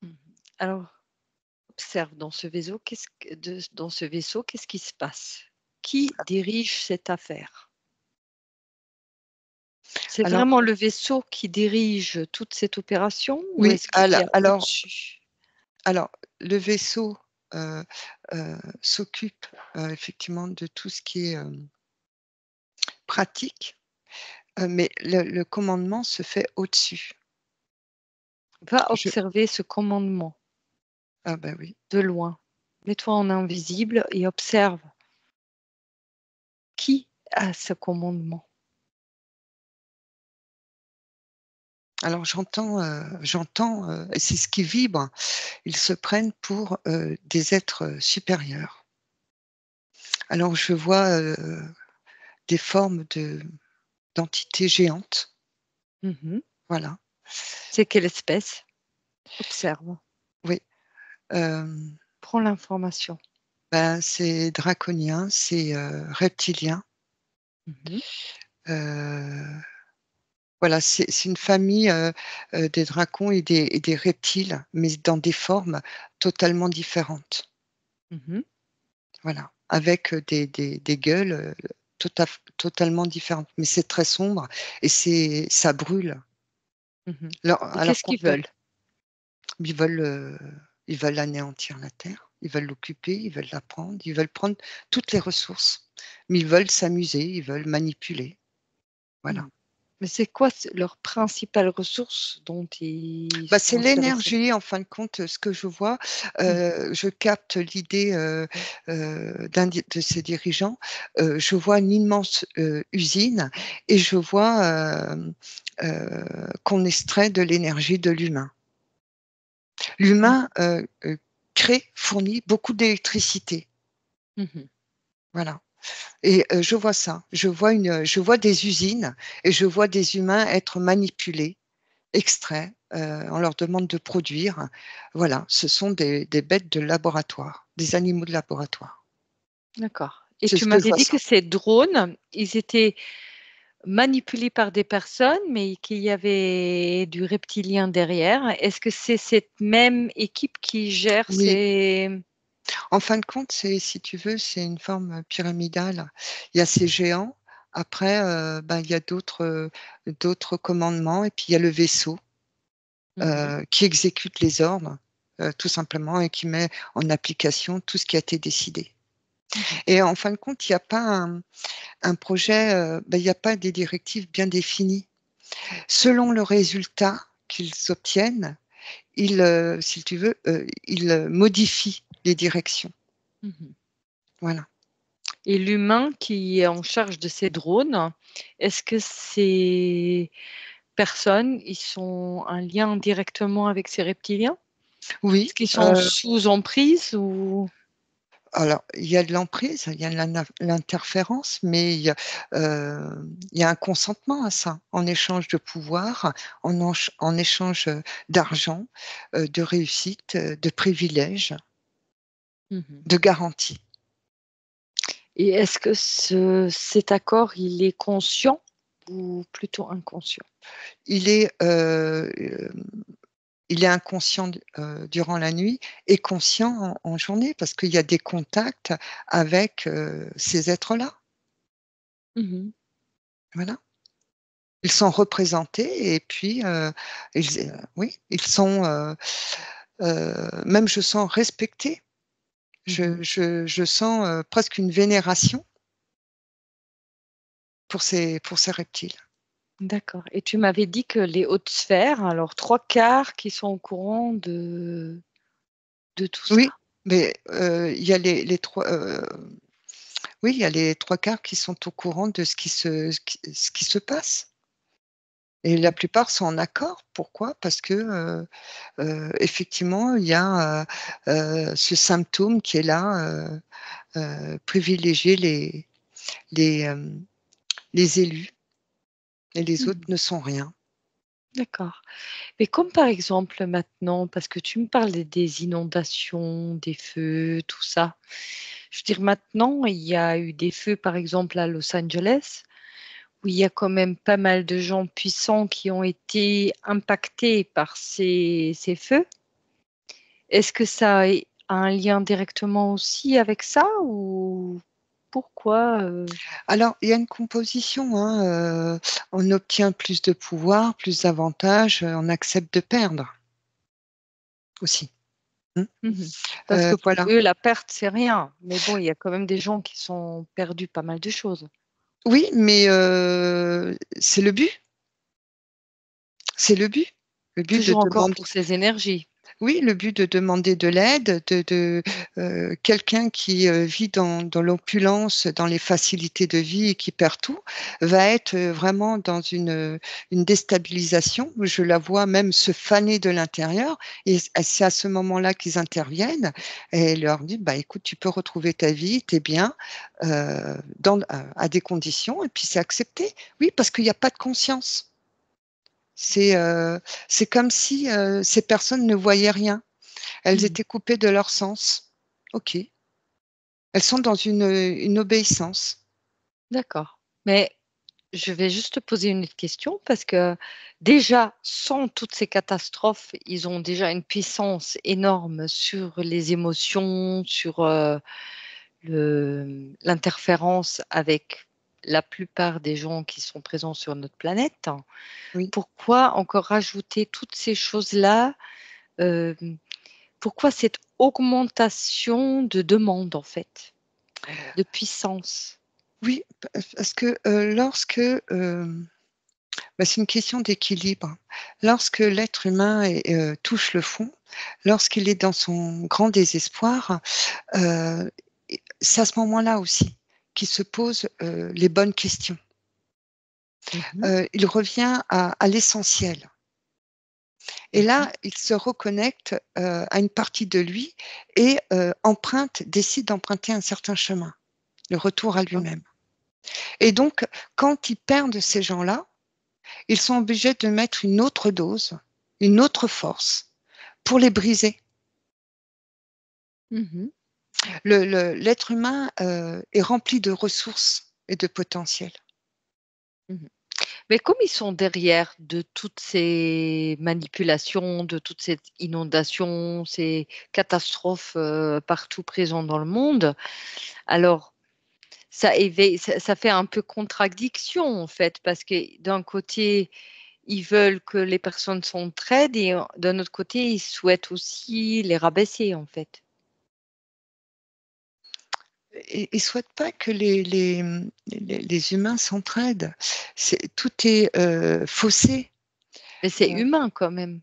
Mhm. Alors, observe dans ce vaisseau, dans ce vaisseau, qu'est-ce qui se passe? Qui dirige cette affaire? C'est Alors, vraiment le vaisseau qui dirige toute cette opération ou oui, est-ce qu'il y a alors, au-dessus? alors, le vaisseau s'occupe effectivement de tout ce qui est pratique. Mais le commandement se fait au-dessus. Va Je observer ce commandement Ah bah, oui. de loin. Mets-toi en invisible et observe qui a ce commandement. Alors j'entends, et c'est ce qui vibre. Ils se prennent pour, des êtres, supérieurs. Alors je vois, des formes d'entités géantes, Mhm. voilà. C'est quelle espèce? Observe. Oui, hem, Prends l'information. ben, c'est draconien, c'est, reptilien, Mhm. heu, voilà, c'est une famille, des dracons et des reptiles, mais dans des formes totalement différentes. Mhm. Voilà, avec, des gueules, totalement différentes, mais c'est très sombre et ça brûle. Mhm. Et Alors qu'est-ce qu'en qu'ils fait, veulent? ils veulent, heu, ils veulent anéantir la terre, ils veulent l'occuper, ils veulent la prendre, ils veulent prendre toutes les ressources, mais ils veulent s'amuser, ils veulent manipuler, voilà. Mhm. Mais c'est quoi leurs principales ressources dont ils Bah, sont c'est intéressés? l'énergie en fin de compte, ce que je vois, Mhm. je capte l'idée, de ces dirigeants, je vois une immense, usine et je vois, qu'on extrait de l'énergie de l'humain. L'humain, crée, fournit beaucoup d'électricité, Mhm. voilà et je vois ça. Je vois des usines et je vois des humains être manipulés, extraits, on leur demande de produire. Voilà, ce sont des bêtes de laboratoire, des animaux de laboratoire. D'accord. Et C'est tu ce que je m'avais vois dit ça. que ces drones, ils étaient manipulés par des personnes, mais qu'il y avait du reptilien derrière. Est-ce que c'est cette même équipe qui gère Oui, ces... en fin de compte, si tu veux, c'est une forme, pyramidale. Il y a ces géants, après, bah, il y a d'autres commandements et puis il y a le vaisseau, Mhm. qui exécute les ordres, tout simplement et qui met en application tout ce qui a été décidé Mhm. et en fin de compte, il y a pas un projet, bah, il y a pas des directives bien définies. Selon le résultat qu'ils obtiennent, si tu veux, ils, modifient les directions. Mhm. Voilà. Et l'humain qui est en charge de ces drones, est-ce que ces personnes, ils sont en lien directement avec ces reptiliens? Oui, Est-ce qu'ils sont sous emprise ou... alors il y a de l'emprise, il y a de l'interférence, mais il y a un consentement à ça, en échange de pouvoir, en échange, d'argent, de réussite, de privilèges, Mhm. de garanties. Et est-ce que cet accord, il est conscient ou plutôt inconscient? Il est, il est inconscient durant la nuit et conscient en journée parce qu'il y a des contacts avec, ces êtres-là. Mmh. Voilà. Ils sont représentés et puis, oui, ils sont, même je sens respectés. Mmh. Je sens, presque une vénération pour ces reptiles. D'accord, et tu m'avais dit que les hautes sphères, alors 3/4 qui sont au courant de tout Oui, ça? mais, il y a les 3, oui, il y a les 3/4 qui sont au courant de ce qui se passe et la Mmh. plupart sont en accord. Pourquoi? Parce que, effectivement, il y a, ce symptôme qui est là, privilégier les, les élus et les autres Mmh. ne sont rien. D'accord. Mais comme par exemple maintenant, parce que tu me parlais des inondations, des feux, tout ça. Je veux dire maintenant, il y a eu des feux par exemple à Los Angeles, où il y a quand même pas mal de gens puissants qui ont été impactés par ces feux. Est-ce que ça a un lien directement aussi avec ça ou pourquoi, Alors, il y a une composition, hein, on obtient plus de pouvoir, plus d'avantages, on accepte de perdre aussi. Mmh, Mmh. Parce que pour voilà. eux, la perte, c'est rien. Mais bon, il y a quand même des gens qui sont perdus pas mal de choses. Oui, mais c'est le but, c'est le but. Le but de Toujours encore demander pour ces énergies. oui, le but de demander de l'aide, quelqu'un qui, vit dans l'opulence, dans les facilités de vie et qui perd tout, va être, vraiment dans une déstabilisation. Je la vois même se faner de l'intérieur et c'est à ce moment-là qu'ils interviennent et leur dit: «Bah, écoute, tu peux retrouver ta vie, tu es bien, à des conditions» et puis c'est accepté. Oui, parce qu'il y a pas de conscience. C'est, c'est comme si, ces personnes ne voyaient rien. Elles Mmh. étaient coupées de leur sens. OK. Elles sont dans une obéissance. D'accord. Mais je vais juste te poser une autre question parce que déjà, sans toutes ces catastrophes, ils ont déjà une puissance énorme sur les émotions, sur, l'interférence avec la plupart des gens qui sont présents sur notre planète. Oui. Pourquoi encore rajouter toutes ces choses-là? Hem, Pourquoi cette augmentation de demande, en fait, de puissance? Oui, parce que, lorsque, c'est une question d'équilibre. Lorsque l'être humain touche le fond, lorsqu'il est dans son grand désespoir, heu, c'est à ce moment-là aussi qu'il se pose, les bonnes questions. Mmh. Il revient à l'essentiel. Et Mmh. là, il se reconnecte, à une partie de lui et décide d'emprunter un certain chemin, le retour à D'accord. lui-même. Et donc, quand ils perdent ces gens-là, ils sont obligés de mettre une autre dose, une autre force pour les briser. Mmh. L'être humain, est rempli de ressources et de potentiel. Mmh. Mais comme ils sont derrière de toutes ces manipulations, de toute cette inondation, ces catastrophes, partout présentes dans le monde, alors ça fait un peu contradiction, en fait, parce que d'un côté, ils veulent que les personnes s'entraident et d'un autre côté, ils souhaitent aussi les rabaisser, en fait. Et ils souhaitent pas que les humains s'entraident. Tout est, faussé. Mais c'est humain quand même.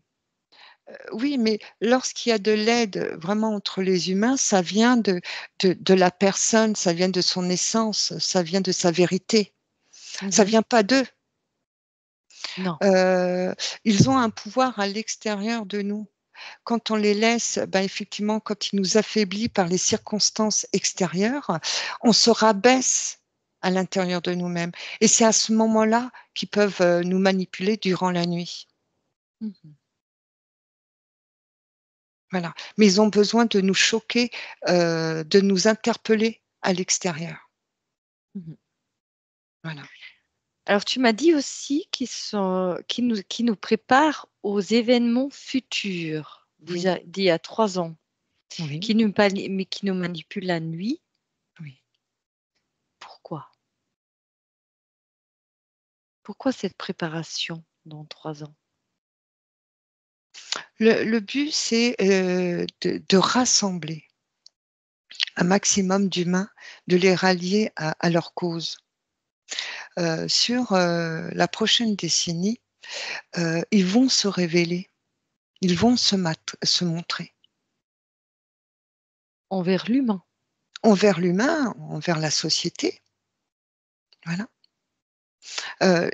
Oui, mais lorsqu'il y a de l'aide vraiment entre les humains, ça vient de la personne, ça vient de son essence, ça vient de sa vérité. Ça Mmh. vient pas d'eux. Non. Heu, Ils ont un pouvoir à l'extérieur de nous. Quand on les laisse, effectivement, quand ils nous affaiblissent par les circonstances extérieures, on se rabaisse à l'intérieur de nous-mêmes et c'est à ce moment-là qu'ils peuvent, nous manipuler durant la nuit. Mmh. Voilà, mais ils ont besoin de nous choquer, de nous interpeller à l'extérieur. Voilà. Alors, tu m'as dit aussi qui nous préparent aux événements futurs Oui, d'il y a 3 ans, oui, mais qui nous manipulent la nuit. oui. Pourquoi? Pourquoi cette préparation dans 3 ans? Le but, c'est de rassembler un maximum d'humains, de les rallier à leur cause. Sur la prochaine décennie, ils vont se révéler, ils vont se montrer Envers l'humain. envers l'humain, envers la société. Voilà. Euh,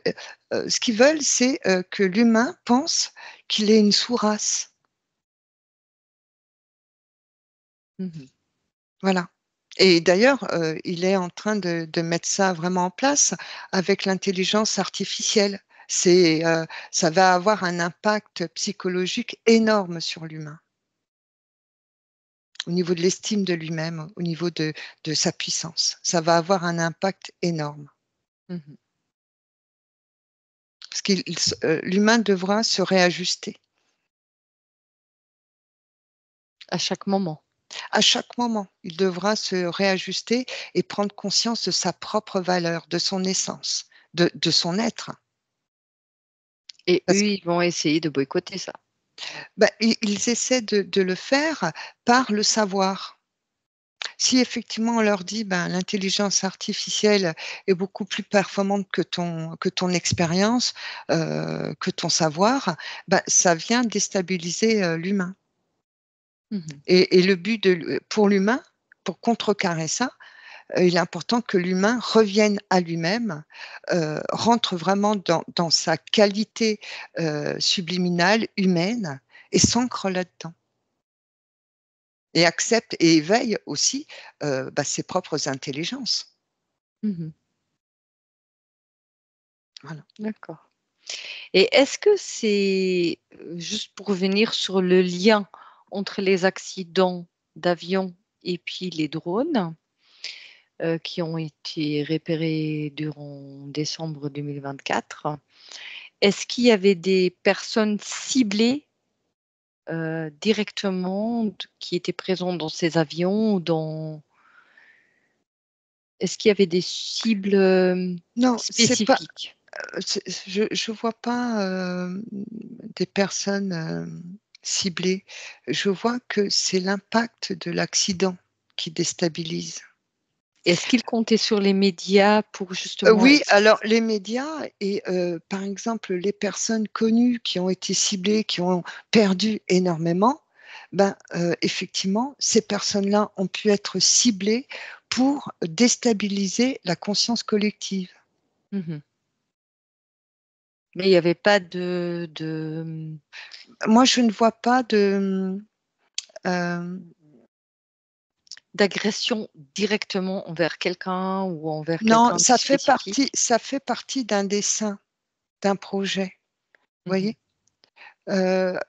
Ce qu'ils veulent, c'est que l'humain pense qu'il est une sous-race. Mhm. Voilà. Et d'ailleurs, il est en train de mettre ça vraiment en place avec l'intelligence artificielle. Ça va avoir un impact psychologique énorme sur l'humain, au niveau de l'estime de lui-même, au niveau de sa puissance. Ça va avoir un impact énorme. Mhm. Parce que l'humain devra se réajuster À chaque moment. à chaque moment. Il devra se réajuster et prendre conscience de sa propre valeur, de son essence, de son être. Et Parce eux, ils vont essayer de boycotter ça. bah, ils essaient de le faire par le savoir. Si effectivement on leur dit ben, l'intelligence artificielle est beaucoup plus performante que ton expérience, que ton savoir, ben, ça vient déstabiliser l'humain. Mhm. Et le but pour l'humain, pour contrecarrer ça, il est important que l'humain revienne à lui-même, rentre vraiment dans sa qualité subliminale, humaine, et s'ancre là-dedans. Et accepte et éveille aussi bah, ses propres intelligences. Mhm. Voilà. D'accord. Et est-ce que c'est, juste pour revenir sur le lien entre les accidents d'avion et puis les drones qui ont été repérés durant décembre 2024, est-ce qu'il y avait des personnes ciblées directement qui étaient présentes dans ces avions ou Est-ce qu'il y avait des cibles Non, c'est pas. spécifiques? Je vois pas des personnes ciblées. Je vois que c'est l'impact de l'accident qui déstabilise. Est-ce qu'ils comptaient sur les médias pour justement Oui, alors les médias et par exemple les personnes connues qui ont été ciblées, qui ont perdu énormément, ben, effectivement, ces personnes-là ont pu être ciblées pour déstabiliser la conscience collective. Mhm. Mais il n'y avait pas Moi, je ne vois pas euh, d'agression directement envers quelqu'un ou envers non, quelqu'un de spécifique. ça fait partie d'un dessin, d'un projet. Vous Mhm. voyez?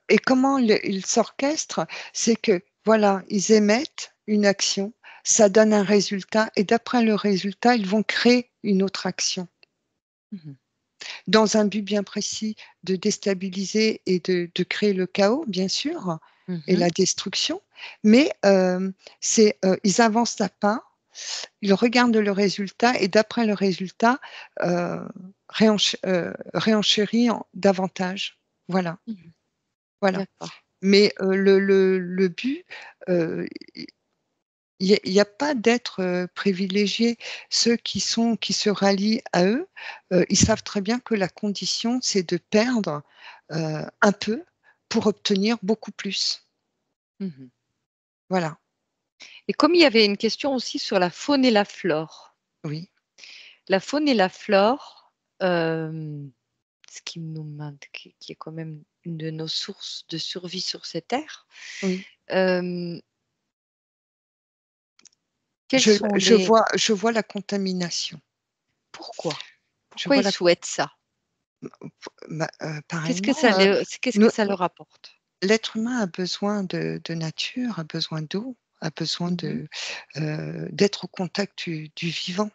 Et comment ils s'orchestrent, c'est que voilà, ils émettent une action, ça donne un résultat, et d'après le résultat, ils vont créer une autre action, Mhm. dans un but bien précis de déstabiliser et de créer le chaos, bien sûr, et Mhm. la destruction. Mais ils avancent à pas, ils regardent le résultat, et d'après le résultat, euh, réenchérit davantage. Voilà, Mhm. voilà. D'accord. Mais le but, euh, il n'y a pas d'être privilégié. Ceux qui se rallient à eux, ils savent très bien que la condition, c'est de perdre un peu pour obtenir beaucoup plus. Mhm. Voilà, Et comme il y avait une question aussi sur la faune et la flore. oui, La faune et la flore, ce qui qui est quand même une de nos sources de survie sur cette terre. oui. euh, quels sont les... Je vois la contamination. Pourquoi? Je Pourquoi vois ils la, souhaitent ça? Qu'est-ce pareillement, que nous, ça leur apporte? l'être humain a besoin de nature, a besoin d'eau, a besoin Mhm. d'être au contact du vivant.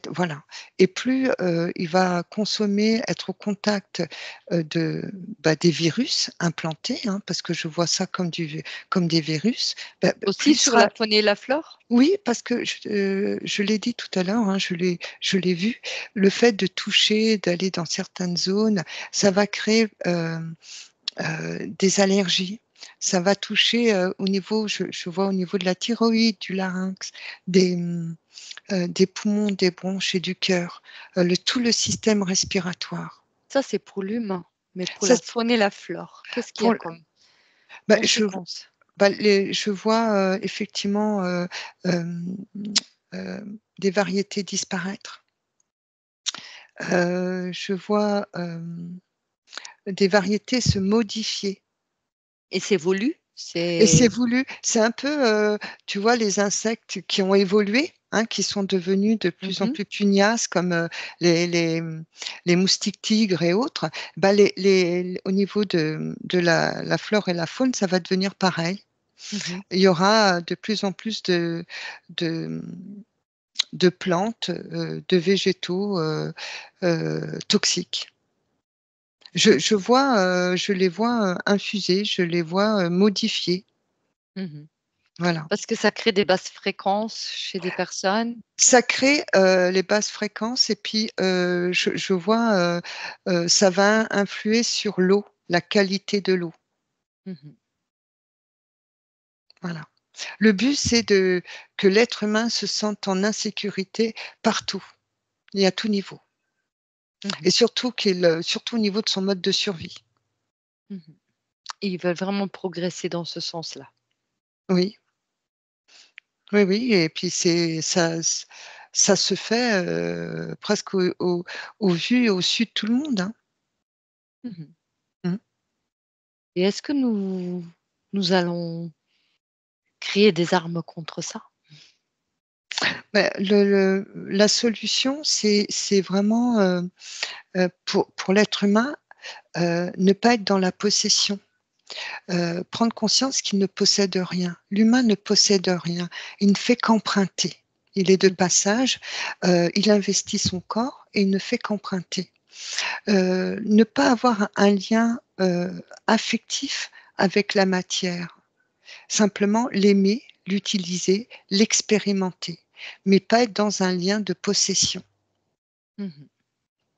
Voilà. Et plus il va consommer, être au contact des virus implantés, hein, parce que je vois ça comme des virus, plus Aussi il sur sera. la faune et la flore? Oui, parce que je l'ai dit tout à l'heure, hein, je l'ai vu, le fait de toucher, d'aller dans certaines zones, ça va créer des allergies. Ça va toucher au niveau, je vois au niveau de la thyroïde, du larynx, des poumons, des bronches et du cœur, tout le système respiratoire. Ça, c'est pour l'humain, mais pour Ça, la faune et la flore, qu'est-ce qu'il y a pour, comme bah, conséquences? je vois effectivement euh, des variétés disparaître. Je vois des variétés se modifier. Et c'est voulu? Et c'est C'est voulu. C'est un peu, tu vois, les insectes qui ont évolué, hein, qui sont devenus de plus en mmh plus pugnaces, comme les, les, les moustiques tigres et autres. Bah, au niveau de la flore et la faune, ça va devenir pareil. Mmh. Il y aura de plus en plus de, de plantes, de végétaux toxiques. Je les vois infusés, je les vois modifiés. Mmh. Voilà. Parce que ça crée des basses fréquences chez des personnes? Ça crée les basses fréquences et puis je vois ça va influer sur l'eau, la qualité de l'eau. Mmh. Voilà. Le but, c'est que l'être humain se sente en insécurité partout et à tout niveau. Et Mmh. surtout surtout au niveau de son mode de survie. Mmh. Et ils veulent vraiment progresser dans ce sens-là. Oui, oui, oui. Et puis ça se fait presque au vu et au su de tout le monde, hein. Mmh. Mm. Et est-ce que nous allons créer des armes contre ça? Ben, la solution, c'est vraiment pour l'être humain, ne pas être dans la possession, prendre conscience qu'il ne possède rien. L'humain ne possède rien, il ne fait qu'emprunter. Il est de Mmh. passage, il investit son corps et il ne fait qu'emprunter. Ne pas avoir un lien affectif avec la matière, simplement l'aimer, l'utiliser, l'expérimenter, mais pas être dans un lien de possession, Mmh.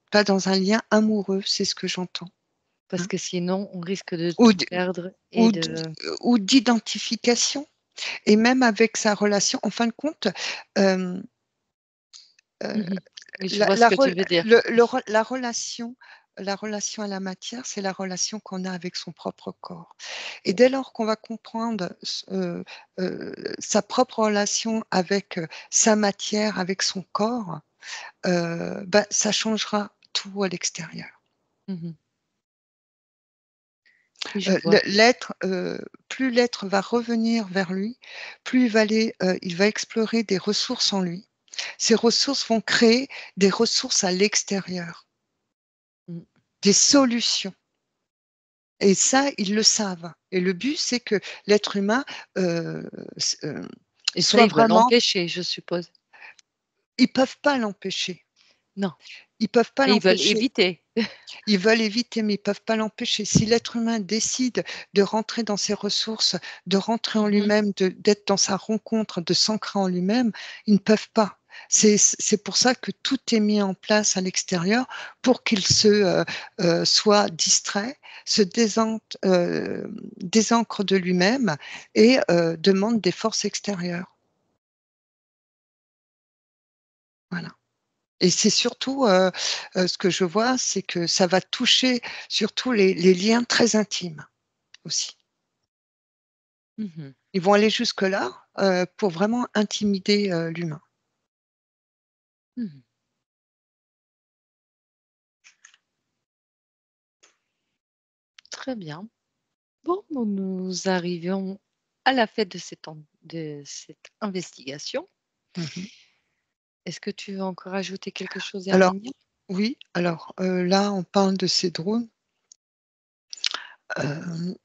pas dans un lien amoureux, c'est ce que j'entends, Parce hein. que sinon on risque de Ou tout d perdre et ou d de ou d'identification et même avec sa relation en fin de compte, hem, mmh. Oui, je la vois ce la que tu rel veux dire. le re la relation à la matière, c'est la relation qu'on a avec son propre corps et dès lors qu'on va comprendre sa propre relation avec, sa matière, avec son corps, ça changera tout à l'extérieur. Mmh. Oui, je vois. Plus l'être va revenir vers lui, plus il va explorer des ressources en lui. Ces ressources vont créer des ressources à l'extérieur, Mmh. des solutions. Et ça, ils le savent. Et le but, c'est que l'être humain Et ça, soit ils veulent vraiment. l'empêcher, je suppose? Ils peuvent pas l'empêcher. Non, Ils peuvent pas et ils veulent l'empêcher. éviter. Ils veulent éviter, mais ils peuvent pas l'empêcher. Si l'être humain décide de rentrer dans ses ressources, de rentrer en Mmh. lui-même, d'être dans sa rencontre, de s'ancrer en lui-même, ils ne peuvent pas. C'est pour ça que tout est mis en place à l'extérieur pour qu'il soit distrait, se désancre de lui-même et demande des forces extérieures. Voilà. Et c'est surtout, ce que je vois, c'est que ça va toucher surtout les liens très intimes aussi. Mmh. Ils vont aller jusque-là, pour vraiment intimider, l'humain. Mmh. Très bien. Bon, nous arrivons à la fin de cette investigation. Mmh. Est-ce que tu veux encore ajouter quelque chose, Alors Herminia? oui, là, on parle de ces drones,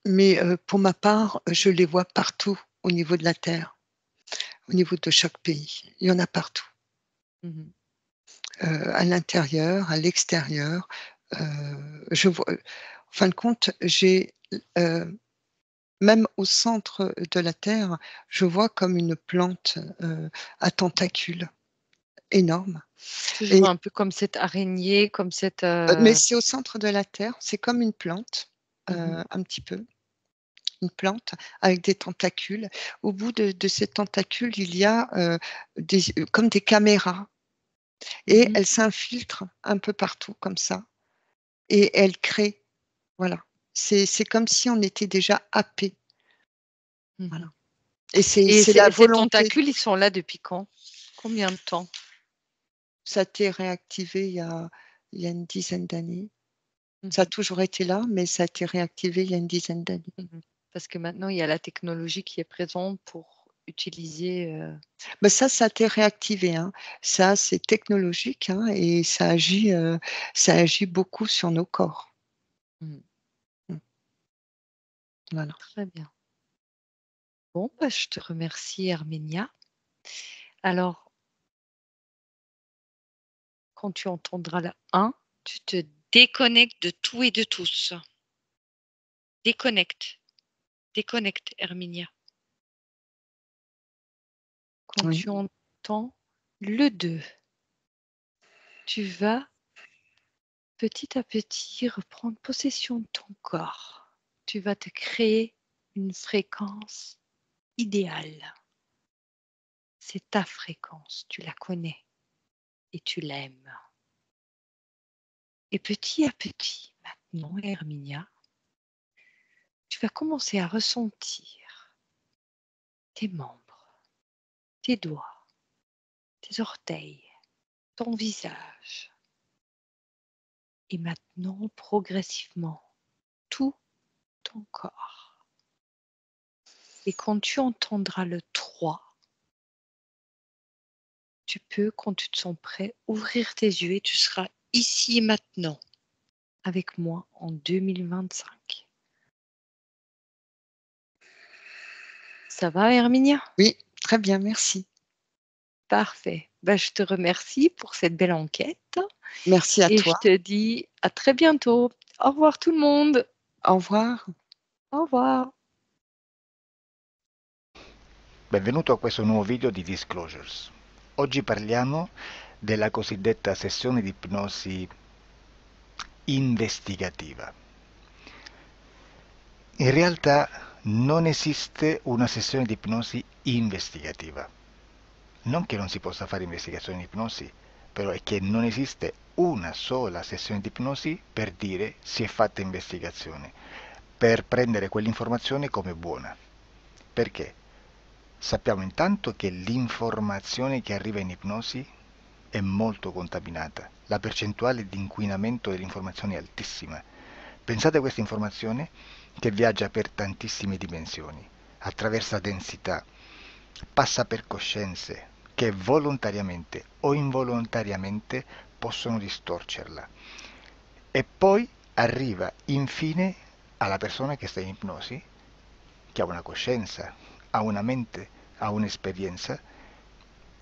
mais pour ma part, je les vois partout au niveau de la terre, au niveau de chaque pays. Il y en a partout. Mhm. À l'intérieur, à l'extérieur. Je vois, en fin de compte, j'ai même au centre de la Terre, je vois comme une plante à tentacules énorme. Toujours Et, un peu comme cette araignée, comme cette... mais c'est au centre de la Terre, c'est comme une plante, Mhm. un petit peu, une plante avec des tentacules. Au bout de ces tentacules, il y a comme des caméras et Mhm. elles s'infiltrent un peu partout comme ça et elles créent. Voilà. C'est comme si on était déjà happé. Voilà. Mhm. Et Et c'est la ces volonté. tentacules, ils sont là depuis quand? Combien de temps? Ça a été réactivé il y a une dizaine d'années. Ça a Mhm. toujours été là, mais ça a été réactivé il y a une dizaine d'années. Mhm. Parce que maintenant, il y a la technologie qui est présente pour utiliser... Mais ça a été réactivé, hein. Ça, c'est technologique, hein, et ça agit beaucoup sur nos corps. Mhm. Mm. Voilà. Très bien. Bon, bah, je te remercie, Arménia. Alors, quand tu entendras la 1, tu te déconnectes de tout et de tous. Déconnecte. Déconnecte, Herminia. Quand Oui. tu entends le 2, tu vas petit à petit reprendre possession de ton corps. Tu vas te créer une fréquence idéale. C'est ta fréquence, tu la connais et tu l'aimes. Et petit à petit, maintenant, Herminia, tu vas commencer à ressentir tes membres, tes doigts, tes orteils, ton visage. Et maintenant, progressivement, tout ton corps. Et quand tu entendras le 3, tu peux, quand tu te sens prêt, ouvrir tes yeux et tu seras ici et maintenant avec moi en 2025. Ça va, Herminia? Oui, très bien, merci. Parfait. Ben, je te remercie pour cette belle enquête Merci à et je toi. te dis à très bientôt. Au revoir tout le monde. Au revoir. Au revoir. Benvenuto a questo nuovo video di Disclosures. Oggi parliamo della cosiddetta sessione di ipnosi investigativa. In realtà non esiste una sessione di ipnosi investigativa. Non che non si possa fare investigazione di ipnosi, però è che non esiste una sola sessione di ipnosi per dire si è fatta investigazione, per prendere quell'informazione come buona. Perché? Sappiamo intanto che l'informazione che arriva in ipnosi è molto contaminata, la percentuale di inquinamento dell'informazione è altissima. Pensate a questa informazione che viaggia per tantissime dimensioni, attraversa densità, passa per coscienze che volontariamente o involontariamente possono distorcerla e poi arriva infine alla persona che sta in ipnosi, che ha una coscienza, ha una mente, ha un'esperienza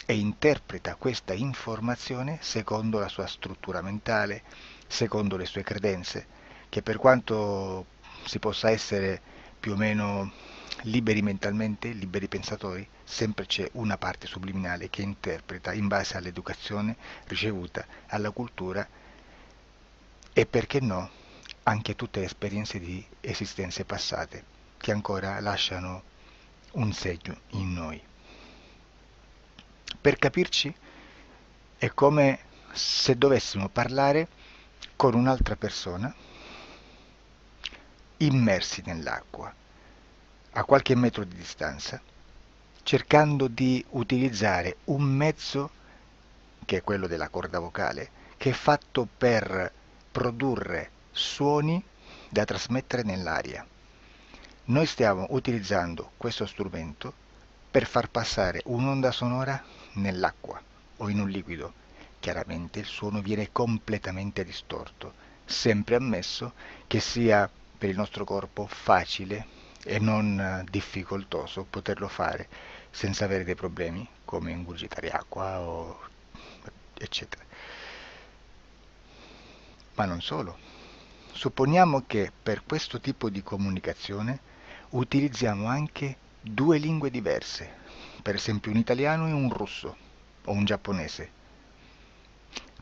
e interpreta questa informazione secondo la sua struttura mentale, secondo le sue credenze, che per quanto si possa essere più o meno liberi mentalmente, liberi pensatori, sempre c'è una parte subliminale che interpreta in base all'educazione ricevuta, alla cultura e perché no, anche tutte le esperienze di esistenze passate che ancora lasciano un segno in noi. Per capirci, è come se dovessimo parlare con un'altra persona immersi nell'acqua, a qualche metro di distanza, cercando di utilizzare un mezzo, che è quello della corda vocale, che è fatto per produrre suoni da trasmettere nell'aria. Noi stiamo utilizzando questo strumento per far passare un'onda sonora nell'acqua o in un liquido. Chiaramente il suono viene completamente distorto, sempre ammesso che sia per il nostro corpo facile e non difficoltoso poterlo fare senza avere dei problemi come ingurgitare acqua o eccetera. Ma non solo. Supponiamo che per questo tipo di comunicazione utilizziamo anche due lingue diverse, per esempio un italiano e un russo o un giapponese.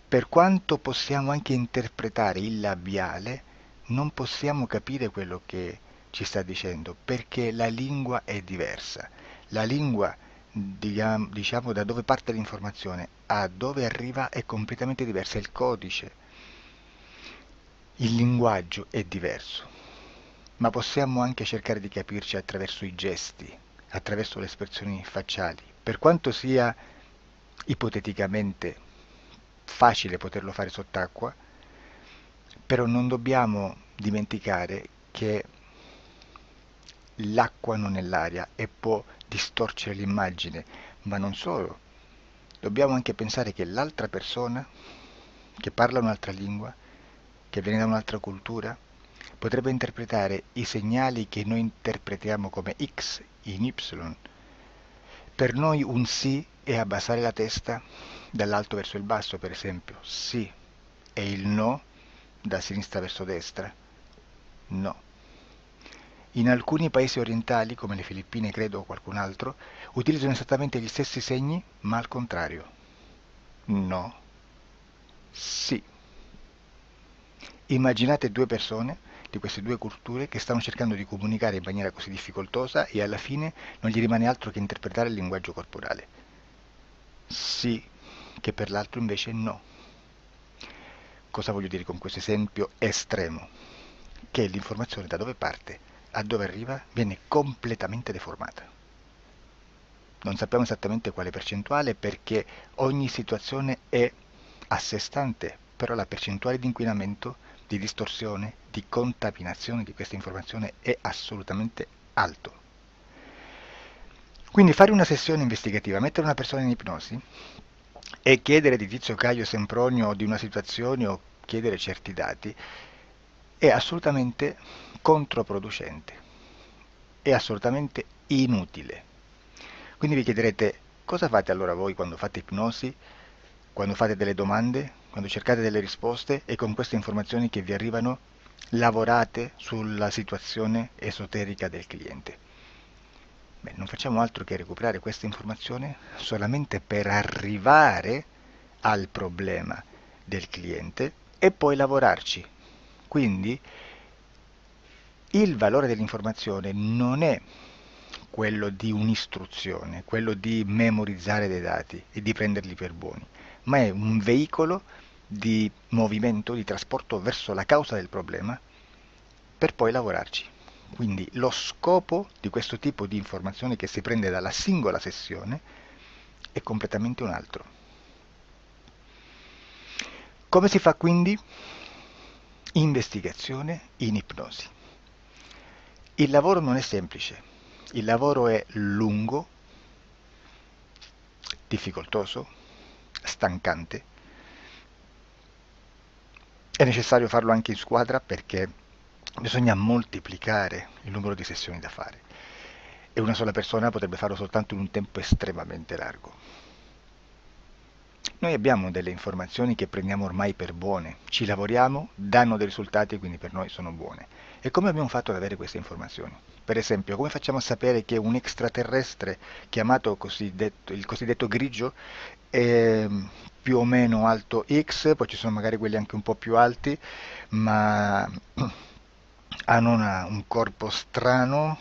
Per quanto possiamo anche interpretare il labiale, non possiamo capire quello che ci sta dicendo, perché la lingua è diversa. La lingua, diciamo, da dove parte l'informazione a dove arriva è completamente diversa, il codice, il linguaggio è diverso. Ma possiamo anche cercare di capirci attraverso i gesti, attraverso le espressioni facciali. Per quanto sia ipoteticamente facile poterlo fare sott'acqua, però non dobbiamo dimenticare che l'acqua non è l'aria e può distorcere l'immagine, ma non solo. Dobbiamo anche pensare che l'altra persona, che parla un'altra lingua, che viene da un'altra cultura, potrebbe interpretare i segnali che noi interpretiamo come X in Y. Per noi un sì è abbassare la testa dall'alto verso il basso, per esempio, sì, e il no da sinistra verso destra, no. In alcuni paesi orientali, come le Filippine credo o qualcun altro, utilizzano esattamente gli stessi segni, ma al contrario. No, sì. Immaginate due persone di queste due culture che stanno cercando di comunicare in maniera così difficoltosa e alla fine non gli rimane altro che interpretare il linguaggio corporale. Sì, che per l'altro invece no. Cosa voglio dire con questo esempio estremo? Che l'informazione da dove parte a dove arriva viene completamente deformata. Non sappiamo esattamente quale percentuale perché ogni situazione è a sé stante, però la percentuale di inquinamento, di distorsione, di contaminazione di questa informazione è assolutamente alto. Quindi fare una sessione investigativa, mettere una persona in ipnosi e chiedere di Tizio Caio Sempronio di una situazione o chiedere certi dati è assolutamente controproducente, è assolutamente inutile. Quindi vi chiederete cosa fate allora voi quando fate ipnosi, quando fate delle domande, quando cercate delle risposte e con queste informazioni che vi arrivano lavorate sulla situazione esoterica del cliente. Beh, non facciamo altro che recuperare questa informazione solamente per arrivare al problema del cliente e poi lavorarci. Quindi il valore dell'informazione non è quello di un'istruzione, quello di memorizzare dei dati e di prenderli per buoni, ma è un veicolo di movimento, di trasporto verso la causa del problema per poi lavorarci. Quindi lo scopo di questo tipo di informazione che si prende dalla singola sessione è completamente un altro. Come si fa quindi? Investigazione in ipnosi. Il lavoro non è semplice, il lavoro è lungo, difficoltoso, stancante. È necessario farlo anche in squadra perché bisogna moltiplicare il numero di sessioni da fare e una sola persona potrebbe farlo soltanto in un tempo estremamente largo. Noi abbiamo delle informazioni che prendiamo ormai per buone, ci lavoriamo, danno dei risultati e quindi per noi sono buone. E come abbiamo fatto ad avere queste informazioni? Per esempio, come facciamo a sapere che un extraterrestre chiamato il cosiddetto grigio è più o meno alto X, poi ci sono magari quelli anche un po' più alti, ma hanno un corpo strano,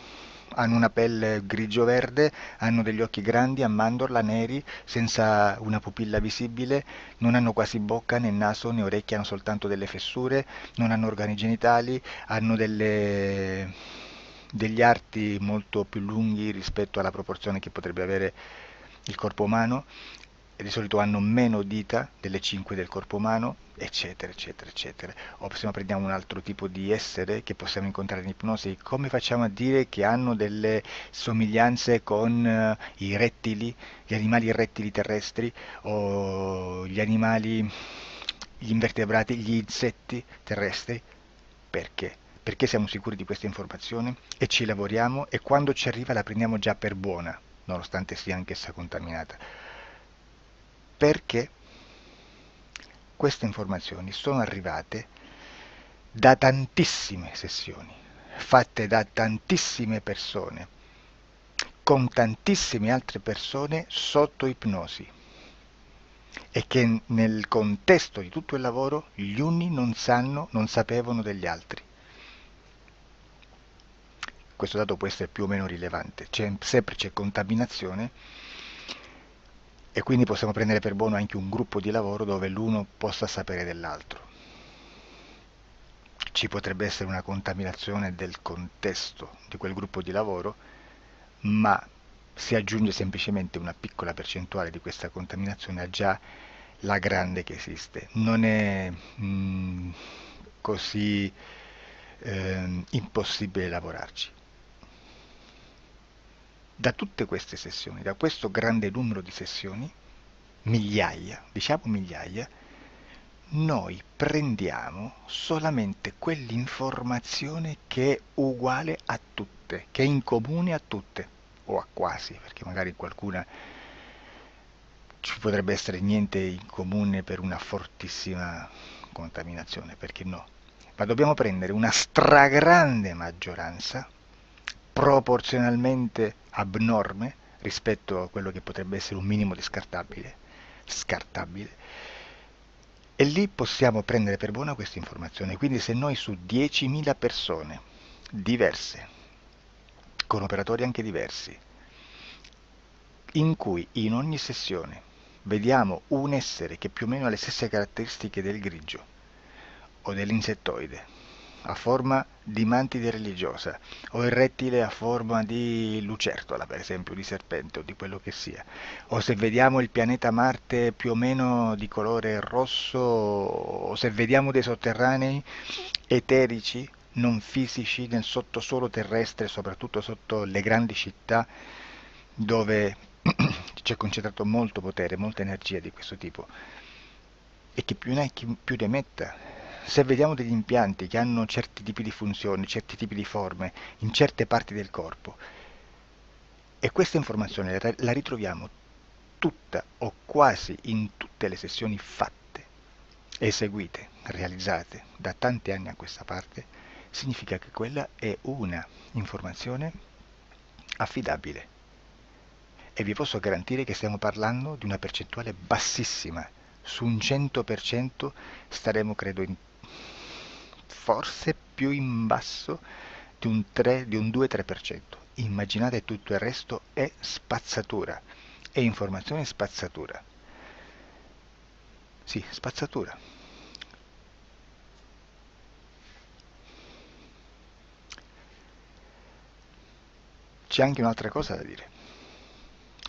hanno una pelle grigio-verde, hanno degli occhi grandi a mandorla, neri, senza una pupilla visibile, non hanno quasi bocca né naso né orecchie, hanno soltanto delle fessure, non hanno organi genitali, hanno degli arti molto più lunghi rispetto alla proporzione che potrebbe avere il corpo umano, e di solito hanno meno dita delle 5 del corpo umano, eccetera, eccetera, eccetera. O se no prendiamo un altro tipo di essere che possiamo incontrare in ipnosi, come facciamo a dire che hanno delle somiglianze con i rettili, gli animali rettili terrestri o gli animali, gli invertebrati, gli insetti terrestri? Perché? Perché siamo sicuri di questa informazione e ci lavoriamo e quando ci arriva la prendiamo già per buona, nonostante sia anch'essa contaminata. Perché? queste informazioni sono arrivate da tantissime sessioni, fatte da tantissime persone, con tantissime altre persone sotto ipnosi, e che nel contesto di tutto il lavoro gli uni non sapevano degli altri. Questo dato può essere più o meno rilevante, sempre c'è contaminazione, e quindi possiamo prendere per buono anche un gruppo di lavoro dove l'uno possa sapere dell'altro. Ci potrebbe essere una contaminazione del contesto di quel gruppo di lavoro, ma si aggiunge semplicemente una piccola percentuale di questa contaminazione a già la grande che esiste. Non è così impossibile lavorarci. Da tutte queste sessioni, da questo grande numero di sessioni, migliaia, diciamo migliaia, noi prendiamo solamente quell'informazione che è uguale a tutte, che è in comune a tutte, o a quasi, perché magari qualcuna ci potrebbe essere niente in comune per una fortissima contaminazione, perché no? Ma dobbiamo prendere una stragrande maggioranza, proporzionalmente abnorme rispetto a quello che potrebbe essere un minimo di scartabile, e lì possiamo prendere per buona questa informazione. Quindi se noi su 10.000 persone diverse, con operatori anche diversi, in cui in ogni sessione vediamo un essere che più o meno ha le stesse caratteristiche del grigio o dell'insettoide, a forma di mantide religiosa, o il rettile a forma di lucertola, per esempio, di serpente o di quello che sia, o se vediamo il pianeta Marte più o meno di colore rosso, o se vediamo dei sotterranei eterici, non fisici, nel sottosuolo terrestre, soprattutto sotto le grandi città, dove c'è concentrato molto potere, molta energia di questo tipo, e che più ne hai più ne metta. Se vediamo degli impianti che hanno certi tipi di funzioni, certi tipi di forme in certe parti del corpo, e questa informazione la ritroviamo tutta o quasi in tutte le sessioni fatte, eseguite, realizzate da tanti anni a questa parte, significa che quella è una informazione affidabile. E vi posso garantire che stiamo parlando di una percentuale bassissima. Su un 100% staremo, credo, forse più in basso di un 2-3%. Immaginate, tutto il resto è spazzatura, è informazione spazzatura. Sì, spazzatura. C'è anche un'altra cosa da dire.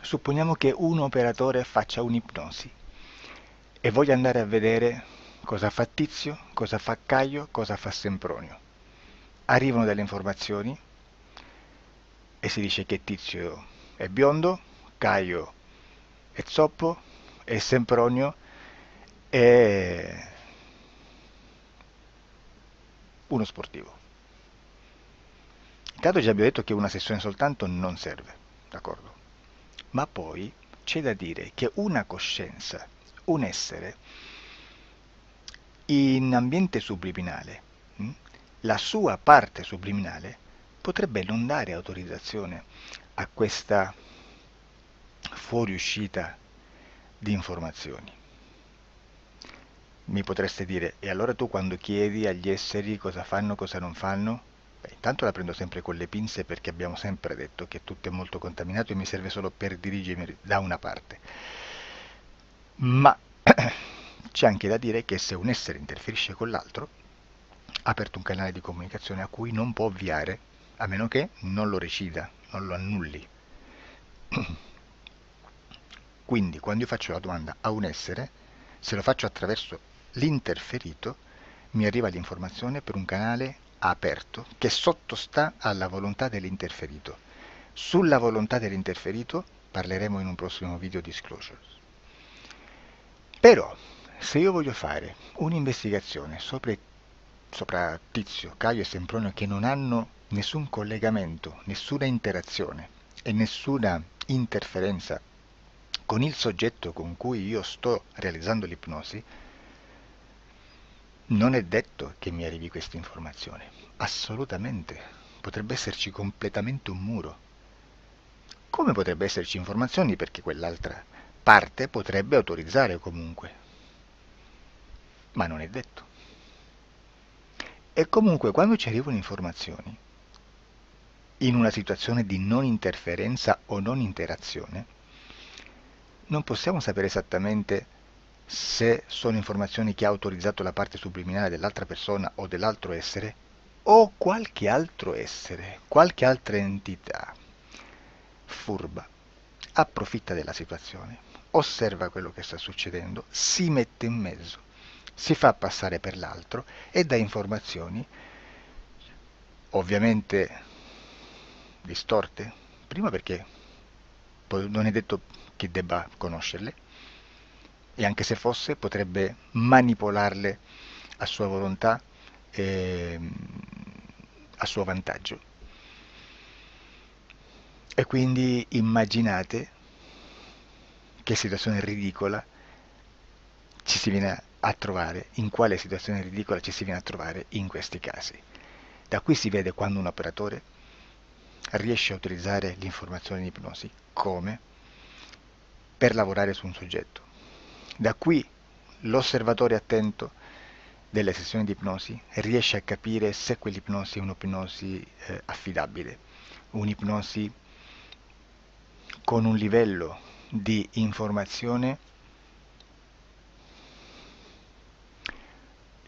Supponiamo che un operatore faccia un'ipnosi e voglia andare a vedere cosa fa Tizio, cosa fa Caio, cosa fa Sempronio. Arrivano delle informazioni e si dice che Tizio è biondo, Caio è zoppo e Sempronio è uno sportivo. Intanto già abbiamo detto che una sessione soltanto non serve, d'accordo? Ma poi c'è da dire che una coscienza, un essere, in ambiente subliminale, la sua parte subliminale potrebbe non dare autorizzazione a questa fuoriuscita di informazioni. Mi potreste dire, e allora tu quando chiedi agli esseri cosa fanno, cosa non fanno? Beh, intanto la prendo sempre con le pinze, perché abbiamo sempre detto che tutto è molto contaminato e mi serve solo per dirigermi da una parte. Ma c'è anche da dire che se un essere interferisce con l'altro, ha aperto un canale di comunicazione a cui non può ovviare, a meno che non lo recida, non lo annulli. Quindi quando io faccio la domanda a un essere, se lo faccio attraverso l'interferito, mi arriva l'informazione per un canale aperto che sottostà alla volontà dell'interferito. Sulla volontà dell'interferito parleremo in un prossimo video disclosures. Però, se io voglio fare un'investigazione sopra Tizio, Caio e Sempronio, che non hanno nessun collegamento, nessuna interazione e nessuna interferenza con il soggetto con cui io sto realizzando l'ipnosi, non è detto che mi arrivi questa informazione, assolutamente, potrebbe esserci completamente un muro. Come potrebbe esserci informazioni perché quell'altra parte potrebbe autorizzare comunque, ma non è detto. E comunque quando ci arrivano informazioni, in una situazione di non interferenza o non interazione, non possiamo sapere esattamente se sono informazioni che ha autorizzato la parte subliminale dell'altra persona o dell'altro essere, o qualche altro essere, qualche altra entità furba, approfitta della situazione, osserva quello che sta succedendo, si mette in mezzo, si fa passare per l'altro e dà informazioni, ovviamente distorte, prima perché poi non è detto che debba conoscerle, e anche se fosse potrebbe manipolarle a sua volontà e a suo vantaggio. E quindi immaginate che situazione ridicola ci si viene a trovare, in quale situazione ridicola ci si viene a trovare in questi casi. Da qui si vede quando un operatore riesce a utilizzare l'informazione in ipnosi come per lavorare su un soggetto. Da qui l'osservatore attento delle sessioni di ipnosi riesce a capire se quell'ipnosi è un'ipnosi affidabile, un'ipnosi con un livello di informazione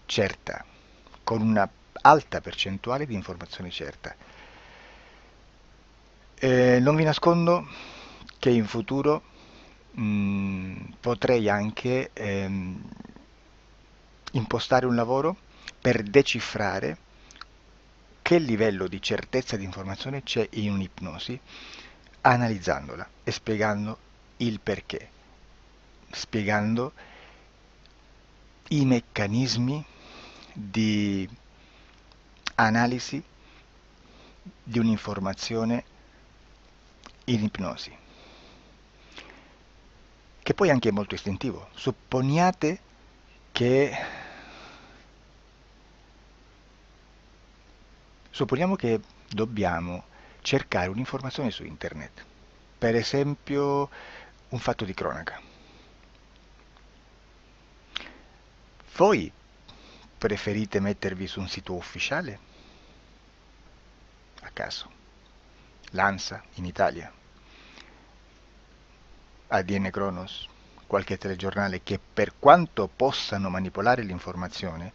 certa, con una alta percentuale di informazione certa. Non vi nascondo che in futuro potrei anche impostare un lavoro per decifrare che livello di certezza di informazione c'è in un'ipnosi, analizzandola e spiegando il perché, spiegando i meccanismi di analisi di un'informazione in ipnosi, che poi anche è molto istintivo. Supponiamo che dobbiamo cercare un'informazione su internet, per esempio un fatto di cronaca. Voi preferite mettervi su un sito ufficiale? A caso. L'ANSA in Italia, ADN Kronos, qualche telegiornale che per quanto possano manipolare l'informazione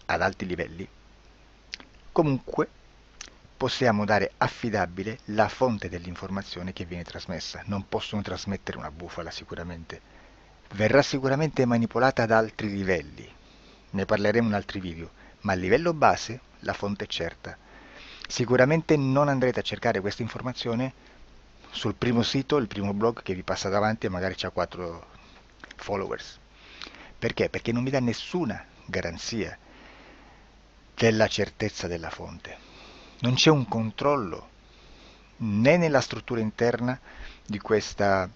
ad alti livelli, comunque possiamo dare affidabile la fonte dell'informazione che viene trasmessa. Non possono trasmettere una bufala sicuramente. Verrà sicuramente manipolata ad altri livelli. Ne parleremo in altri video, ma a livello base la fonte è certa. Sicuramente non andrete a cercare questa informazione sul primo sito, il primo blog che vi passa davanti e magari ha 4 followers. Perché? Perché non vi dà nessuna garanzia della certezza della fonte. Non c'è un controllo né nella struttura interna di questa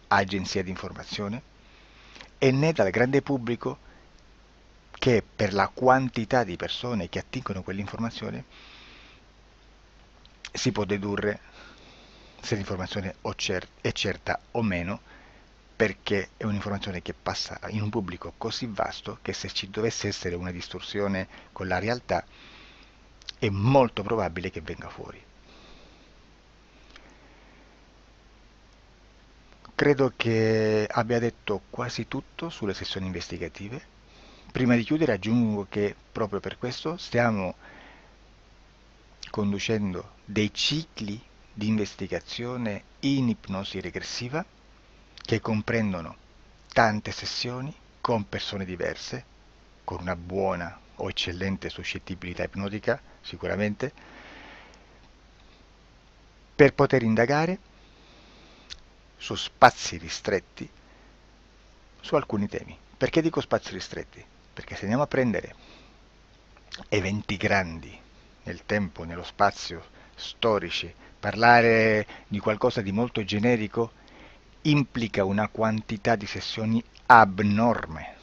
agenzia di informazione e né dal grande pubblico che per la quantità di persone che attingono quell'informazione si può dedurre se l'informazione è certa o meno, perché è un'informazione che passa in un pubblico così vasto che se ci dovesse essere una distorsione con la realtà è molto probabile che venga fuori. Credo che abbia detto quasi tutto sulle sessioni investigative. Prima di chiudere aggiungo che proprio per questo stiamo conducendo dei cicli di investigazione in ipnosi regressiva che comprendono tante sessioni con persone diverse, con una buona o eccellente suscettibilità ipnotica sicuramente, per poter indagare su spazi ristretti su alcuni temi. Perché dico spazi ristretti? Perché se andiamo a prendere eventi grandi nel tempo, nello spazio, storici, parlare di qualcosa di molto generico implica una quantità di sessioni abnorme.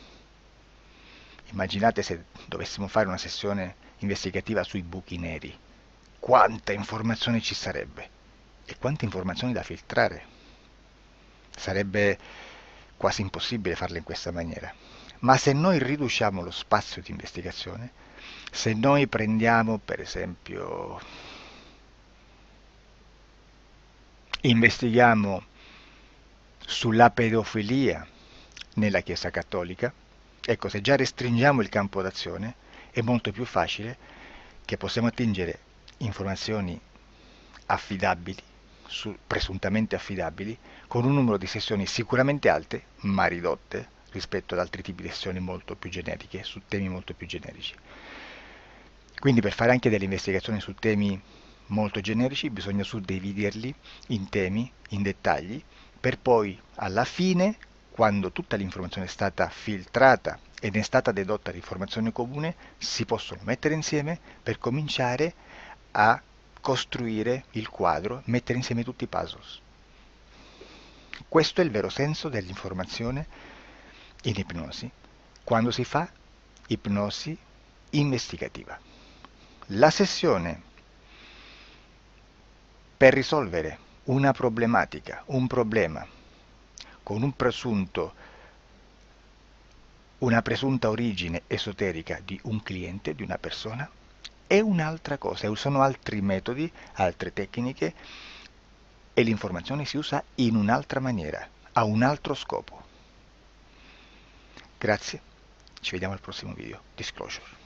Immaginate se dovessimo fare una sessione investigativa sui buchi neri. Quanta informazione ci sarebbe e quante informazioni da filtrare. Sarebbe quasi impossibile farlo in questa maniera. Ma se noi riduciamo lo spazio di investigazione, se noi prendiamo per esempio, investighiamo sulla pedofilia nella Chiesa Cattolica, ecco, se già restringiamo il campo d'azione è molto più facile che possiamo attingere informazioni affidabili, presuntamente affidabili, con un numero di sessioni sicuramente alte, ma ridotte rispetto ad altri tipi di sessioni molto più generiche, su temi molto più generici. Quindi per fare anche delle investigazioni su temi molto generici bisogna suddividerli in temi, in dettagli, per poi alla fine, quando tutta l'informazione è stata filtrata ed è stata dedotta l'informazione comune, si possono mettere insieme per cominciare a costruire il quadro, mettere insieme tutti i puzzles. Questo è il vero senso dell'informazione in ipnosi, quando si fa ipnosi investigativa. La sessione per risolvere una problematica, un problema, con una presunta origine esoterica di un cliente, di una persona, è un'altra cosa, sono altri metodi, altre tecniche e l'informazione si usa in un'altra maniera, ha un altro scopo. Grazie, ci vediamo al prossimo video. Disclosure.